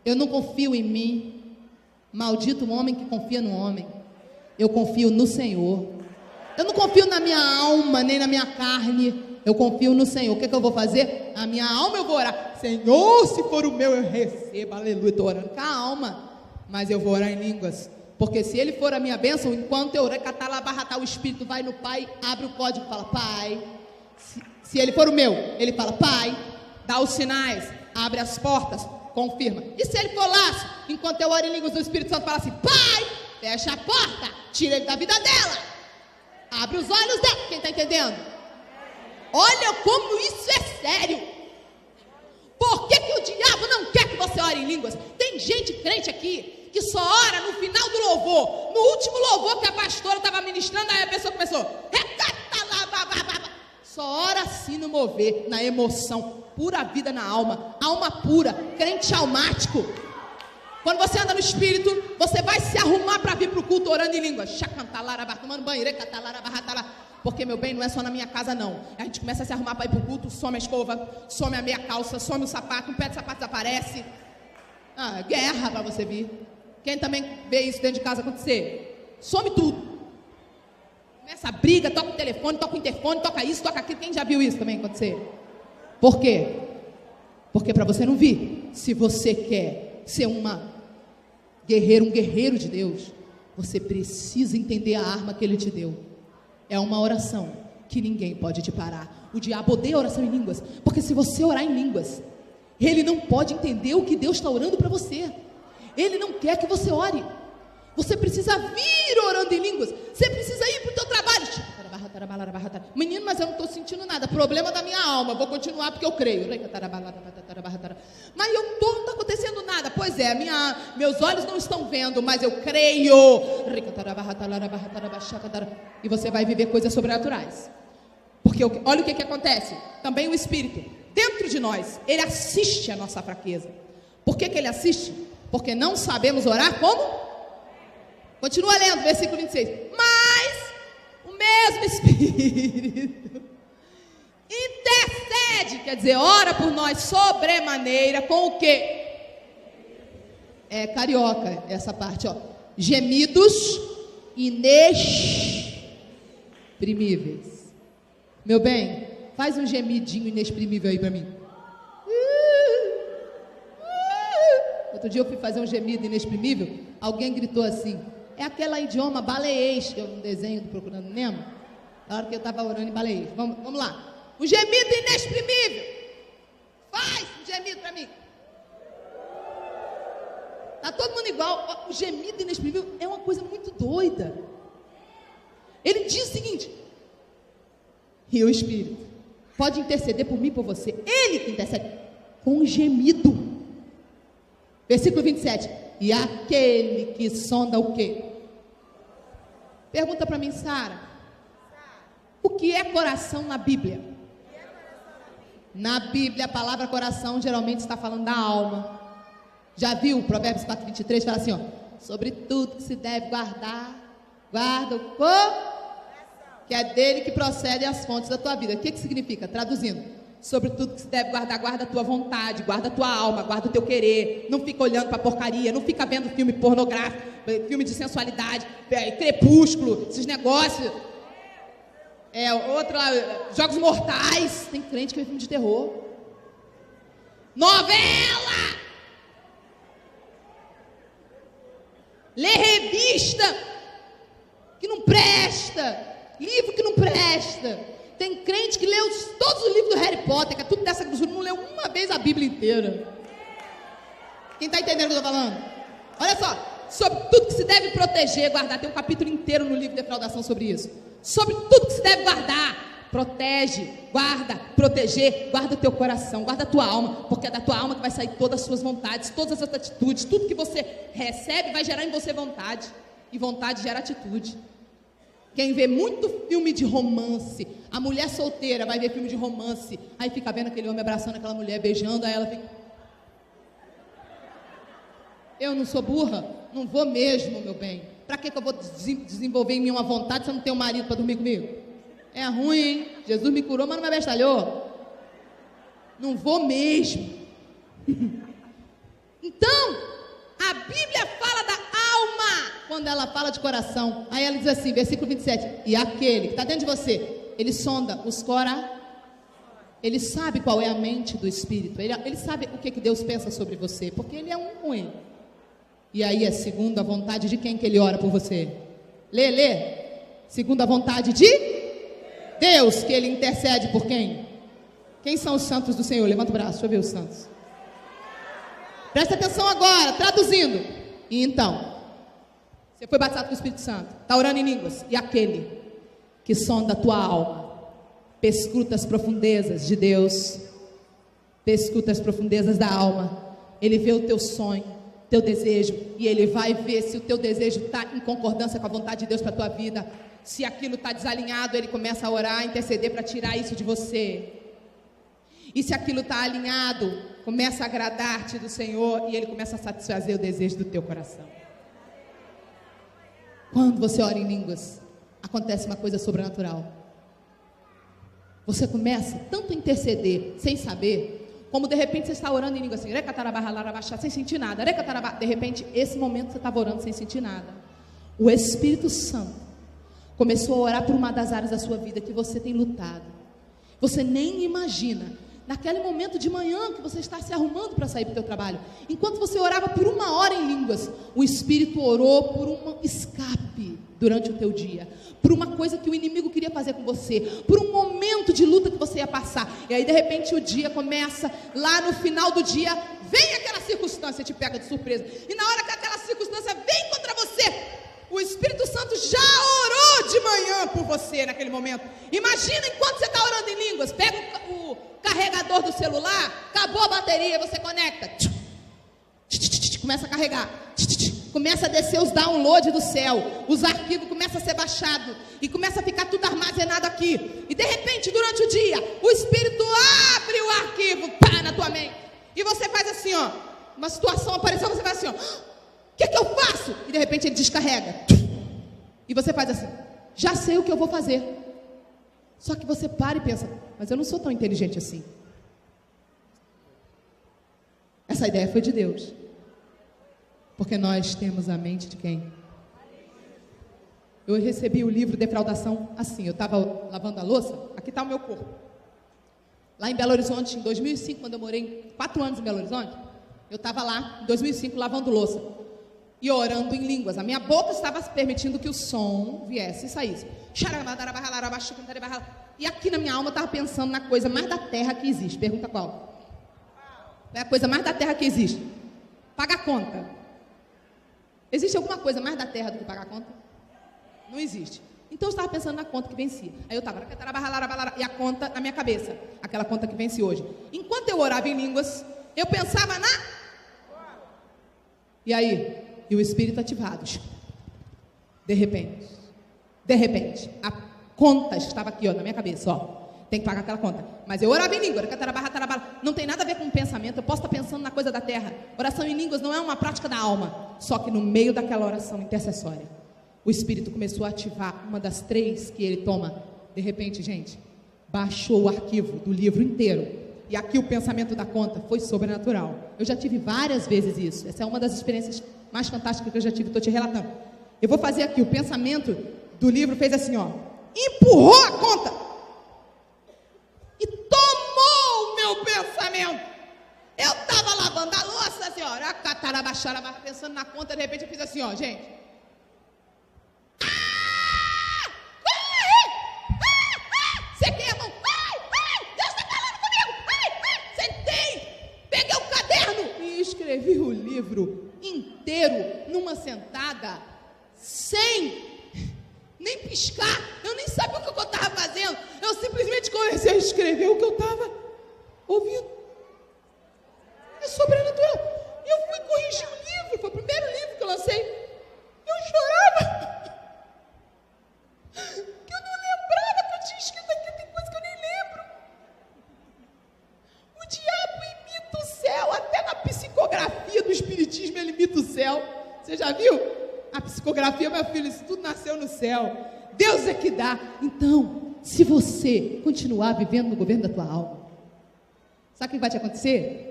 Eu não confio em mim. Maldito o homem que confia no homem. Eu confio no Senhor. Eu não confio na minha alma, nem na minha carne. Eu confio no Senhor. O que eu vou fazer? A minha alma eu vou orar. Senhor, se for o meu, eu recebo. Aleluia, estou orando com a alma. Mas eu vou orar em línguas. Porque se ele for a minha bênção, enquanto eu o Espírito vai no Pai, abre o código e fala: Pai. Se ele for o meu, ele fala: Pai, dá os sinais, abre as portas, confirma. E se ele for laço, enquanto eu oro em línguas, o Espírito Santo fala assim: Pai, fecha a porta, tira ele da vida dela, abre os olhos dela. Quem está entendendo? Olha como isso é sério. Por que o diabo não quer que você ore em línguas? Tem gente crente aqui que só ora no final do louvor. No último louvor que a pastora estava ministrando, aí a pessoa começou: só ora assim no mover, na emoção, pura vida na alma, alma pura, crente almático. Quando você anda no Espírito, você vai se arrumar para vir para o culto orando em línguas. Tomando banho, porque, meu bem, não é só na minha casa, não. A gente começa a se arrumar para ir para o culto, some a escova, some a meia calça, some o sapato, um pé de sapato desaparece. Guerra para você vir. Quem também vê isso dentro de casa acontecer? Some tudo. Começa a briga, toca o telefone, toca o interfone, toca isso, toca aquilo. Quem já viu isso também acontecer? Por quê? Porque para você não vir, se você quer ser um guerreiro de Deus, você precisa entender a arma que Ele te deu. É uma oração que ninguém pode te parar. O diabo odeia a oração em línguas, porque se você orar em línguas, ele não pode entender o que Deus está orando para você. Ele não quer que você ore. Você precisa vir orando em línguas. Você precisa ir para o teu trabalho. Menino, mas eu não estou sentindo nada. Problema da minha alma. Vou continuar porque eu creio. Mas não está acontecendo nada. Pois é, meus olhos não estão vendo, mas eu creio. E você vai viver coisas sobrenaturais. Porque olha o que acontece. Também o Espírito, dentro de nós, ele assiste a nossa fraqueza. Por que ele assiste? Porque não sabemos orar como? Continua lendo, versículo 26. Mas o mesmo Espírito intercede, quer dizer, ora por nós sobremaneira com o quê? É carioca essa parte, ó. Gemidos inexprimíveis. inexprimíveis. Meu bem, faz um gemidinho inexprimível aí para mim. Outro dia eu fui fazer um gemido inexprimível, alguém gritou assim, é aquele idioma baleiês, que é um desenho do Procurando Nemo, na hora que eu estava orando em baleiês. Vamos lá. Um gemido inexprimível. Faz um gemido para mim. Está todo mundo igual. O gemido inexprimível é uma coisa muito doida. Ele diz o seguinte, e o Espírito pode interceder por mim e por você. Ele que intercede com gemido. Versículo 27. E aquele que sonda o quê? Pergunta para mim, Sara. O que é coração na Bíblia? Na Bíblia, a palavra coração geralmente está falando da alma. Já viu? Provérbios 4:23 fala assim, ó. Sobre tudo que se deve guardar, guarda o coração, que é dele que procedem as fontes da tua vida. O que significa? Traduzindo. Sobre tudo que se deve guardar, guarda a tua vontade, guarda a tua alma, guarda o teu querer. Não fica olhando para porcaria, não fica vendo filme pornográfico, filme de sensualidade, crepúsculo, esses negócios. Outro lá, Jogos Mortais. Tem crente que vê filme de terror. Novela! Lê revista que não presta, livro que não presta. Tem crente que leu todos os livros do Harry Potter, que é tudo dessa grossura, não leu uma vez a Bíblia inteira. Quem está entendendo o que eu estou falando? Olha só, sobre tudo que se deve proteger, guardar, tem um capítulo inteiro no livro de Defraudação sobre isso. Sobre tudo que se deve guardar, protege, guarda, proteger, guarda o teu coração, guarda a tua alma, porque é da tua alma que vai sair todas as suas vontades, todas as atitudes, tudo que você recebe vai gerar em você vontade, e vontade gera atitude. Quem vê muito filme de romance, a mulher solteira vai ver filme de romance, aí fica vendo aquele homem abraçando aquela mulher, beijando, aí ela fica... Eu não sou burra? Não vou mesmo, meu bem. Para que eu vou desenvolver em mim uma vontade se eu não tenho um marido para dormir comigo? É ruim, hein? Jesus me curou, mas não me abestalhou. Não vou mesmo. Então, a Bíblia fala da alma quando ela fala de coração. Aí ela diz assim, versículo 27. E aquele que está dentro de você, ele sonda os corações. Ele sabe qual é a mente do Espírito. Ele sabe o que Deus pensa sobre você, porque ele é um com ele. E aí é segundo a vontade de quem que ele ora por você? Lê. Segundo a vontade de Deus, que ele intercede por quem? Quem são os santos do Senhor? Levanta o braço, deixa eu ver os santos. Presta atenção agora, traduzindo. E então, você foi batizado com o Espírito Santo, está orando em línguas. E aquele que sonda a tua alma, perscruta as profundezas de Deus, perscruta as profundezas da alma. Ele vê o teu sonho, teu desejo, e ele vai ver se o teu desejo está em concordância com a vontade de Deus para a tua vida. Se aquilo está desalinhado, ele começa a orar, interceder para tirar isso de você. E se aquilo está alinhado, começa a agradar-te do Senhor, e ele começa a satisfazer o desejo do teu coração. Quando você ora em línguas, acontece uma coisa sobrenatural. Você começa tanto a interceder, sem saber, como de repente você está orando em língua assim, sem sentir nada. De repente, esse momento você estava orando sem sentir nada. O Espírito Santo começou a orar por uma das áreas da sua vida que você tem lutado. Você nem imagina. Naquele momento de manhã que você está se arrumando para sair para o teu trabalho, enquanto você orava por 1 hora em línguas, o Espírito orou por um escape durante o teu dia, por uma coisa que o inimigo queria fazer com você, por um momento de luta que você ia passar. E aí de repente o dia começa, lá no final do dia vem aquela circunstância, te pega de surpresa, e na hora que aquela circunstância vem contra você, o Espírito Santo já orou de manhã por você naquele momento. Imagina enquanto você está orando em línguas, pega o carregador do celular, acabou a bateria, você conecta, começa a carregar, começa a descer os downloads do céu, os arquivos começam a ser baixados, e começa a ficar tudo armazenado aqui, e de repente durante o dia, o Espírito abre o arquivo, pá, na tua mente, e você faz assim, ó, uma situação apareceu, você faz assim, ó, o que eu faço? E de repente ele descarrega, e você faz assim, já sei o que eu vou fazer. Só que você para e pensa, mas eu não sou tão inteligente assim. Essa ideia foi de Deus. Porque nós temos a mente de quem? Eu recebi o livro Defraudação assim. Eu estava lavando a louça. Aqui está o meu corpo. Lá em Belo Horizonte, em 2005, quando eu morei 4 anos em Belo Horizonte, eu estava lá, em 2005, lavando louça e orando em línguas. A minha boca estava permitindo que o som viesse e saísse. E aqui na minha alma eu estava pensando na coisa mais da terra que existe. Pergunta qual? É a coisa mais da terra que existe. Pagar conta. Existe alguma coisa mais da terra do que pagar conta? Não existe. Então eu estava pensando na conta que vencia. Aí eu estava, e a conta na minha cabeça, aquela conta que vence hoje. Enquanto eu orava em línguas, eu pensava na... E aí, e o espírito ativado. De repente, a conta estava aqui, ó, na minha cabeça, ó. Tem que pagar aquela conta. Mas eu orava em línguas, não tem nada a ver com pensamento. Eu posso estar pensando na coisa da terra. Oração em línguas não é uma prática da alma. Só que no meio daquela oração intercessória, o Espírito começou a ativar uma das 3 que ele toma. De repente, gente, baixou o arquivo do livro inteiro. E aqui o pensamento da conta foi sobrenatural. Eu já tive várias vezes isso. Essa é uma das experiências mais fantásticas que eu já tive. Estou te relatando. Eu vou fazer aqui. O pensamento do livro fez assim, ó. Empurrou a conta. E tomou o meu pensamento. Eu estava lavando a louça, assim, ó. Pensando na conta, de repente eu fiz assim, ó, gente. Sequei a mão. Deus está falando comigo. Sentei, peguei o caderno e escrevi o livro inteiro numa sentada, sem nem piscar. Eu nem sabia o que eu estava fazendo. Eu simplesmente comecei a escrever o que eu estava ouvindo. É sobrenatural. E eu fui corrigir o livro. Foi o primeiro livro que eu lancei. Eu chorava. Que eu não lembrava que eu tinha escrito aqui. Tem coisa que eu nem lembro. O diabo imita o céu. Até na psicografia do espiritismo ele imita o céu. Você já viu? A psicografia, meu filho, isso tudo nasceu no céu. Deus é que dá. Então, se você continuar vivendo no governo da tua alma, sabe o que vai te acontecer?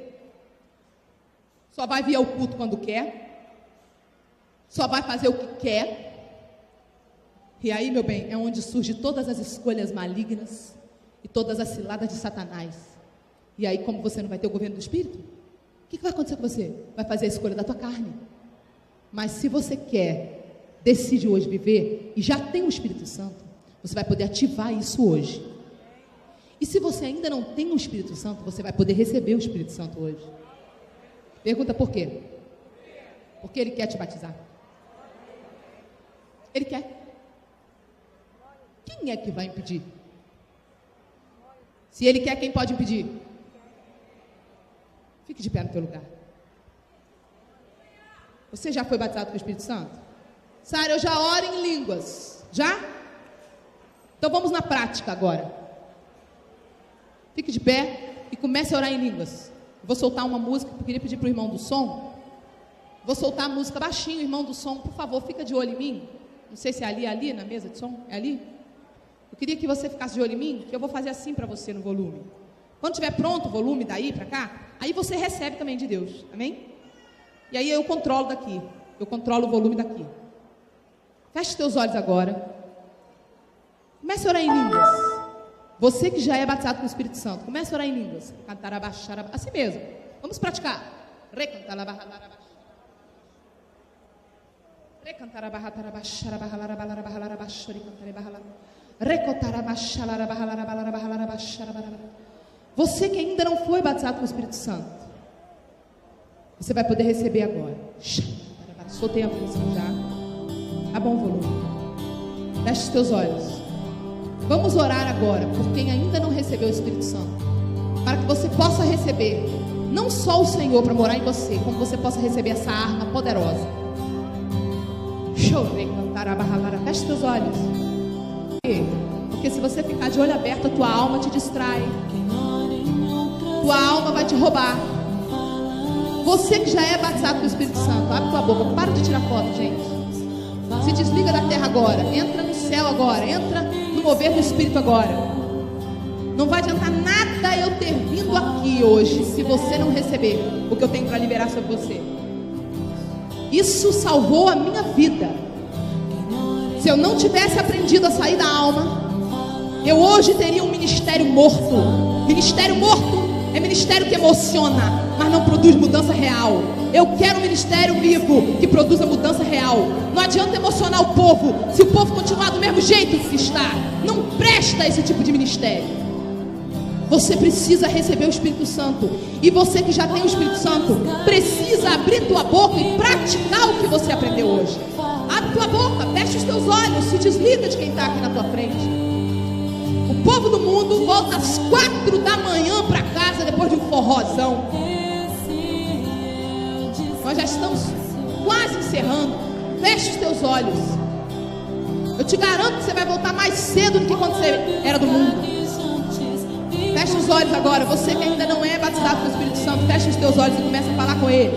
Só vai vir ao culto quando quer. Só vai fazer o que quer. E aí, meu bem, é onde surgem todas as escolhas malignas e todas as ciladas de Satanás. E aí, como você não vai ter o governo do Espírito, o que vai acontecer com você? Vai fazer a escolha da tua carne. Mas se você quer, decide hoje viver, e já tem o Espírito Santo, você vai poder ativar isso hoje. E se você ainda não tem o Espírito Santo, você vai poder receber o Espírito Santo hoje. Pergunta por quê? Porque Ele quer te batizar. Ele quer. Quem é que vai impedir? Se Ele quer, quem pode impedir? Fique de pé no teu lugar. Você já foi batizado com o Espírito Santo? Sara, eu já oro em línguas. Já? Então vamos na prática agora. Fique de pé e comece a orar em línguas. Eu vou soltar uma música, eu queria pedir para o irmão do som. Vou soltar a música baixinho, irmão do som, por favor, fica de olho em mim. Não sei se é ali na mesa de som, é ali? Eu queria que você ficasse de olho em mim, que eu vou fazer assim para você no volume. Quando estiver pronto o volume daí para cá, aí você recebe também de Deus, amém? E aí eu controlo daqui, eu controlo o volume daqui. Feche os teus olhos agora. Comece a orar em línguas. Você que já é batizado com o Espírito Santo, comece a orar em línguas. Assim mesmo, vamos praticar. Você que ainda não foi batizado com o Espírito Santo, você vai poder receber agora. Soltei a música já. Abra o volume. Feche os teus olhos. Vamos orar agora por quem ainda não recebeu o Espírito Santo, para que você possa receber não só o Senhor para morar em você, como você possa receber essa arma poderosa. Feche os teus olhos. Porque se você ficar de olho aberto, a tua alma te distrai. Tua alma vai te roubar. Você que já é batizado com o Espírito Santo, abre tua boca, para de tirar foto, gente. Se desliga da terra agora, entra no céu agora, entra no mover do Espírito agora. Não vai adiantar nada eu ter vindo aqui hoje, se você não receber o que eu tenho para liberar sobre você. Isso salvou a minha vida. Se eu não tivesse aprendido a sair da alma, eu hoje teria um ministério morto. Ministério morto é ministério que emociona, mas não produz mudança real. Eu quero um ministério vivo que produza mudança real. Não adianta emocionar o povo se o povo continuar do mesmo jeito que está. Não presta esse tipo de ministério. Você precisa receber o Espírito Santo. E você que já tem o Espírito Santo precisa abrir tua boca e praticar o que você aprendeu hoje. Abre tua boca, fecha os teus olhos, se desliga de quem está aqui na tua frente. O povo do mundo volta às 4 da manhã para casa depois de um forrozão. Nós já estamos quase encerrando. Feche os teus olhos. Eu te garanto que você vai voltar mais cedo do que quando você era do mundo. Feche os olhos agora. Você que ainda não é batizado com o Espírito Santo, feche os teus olhos e começa a falar com Ele.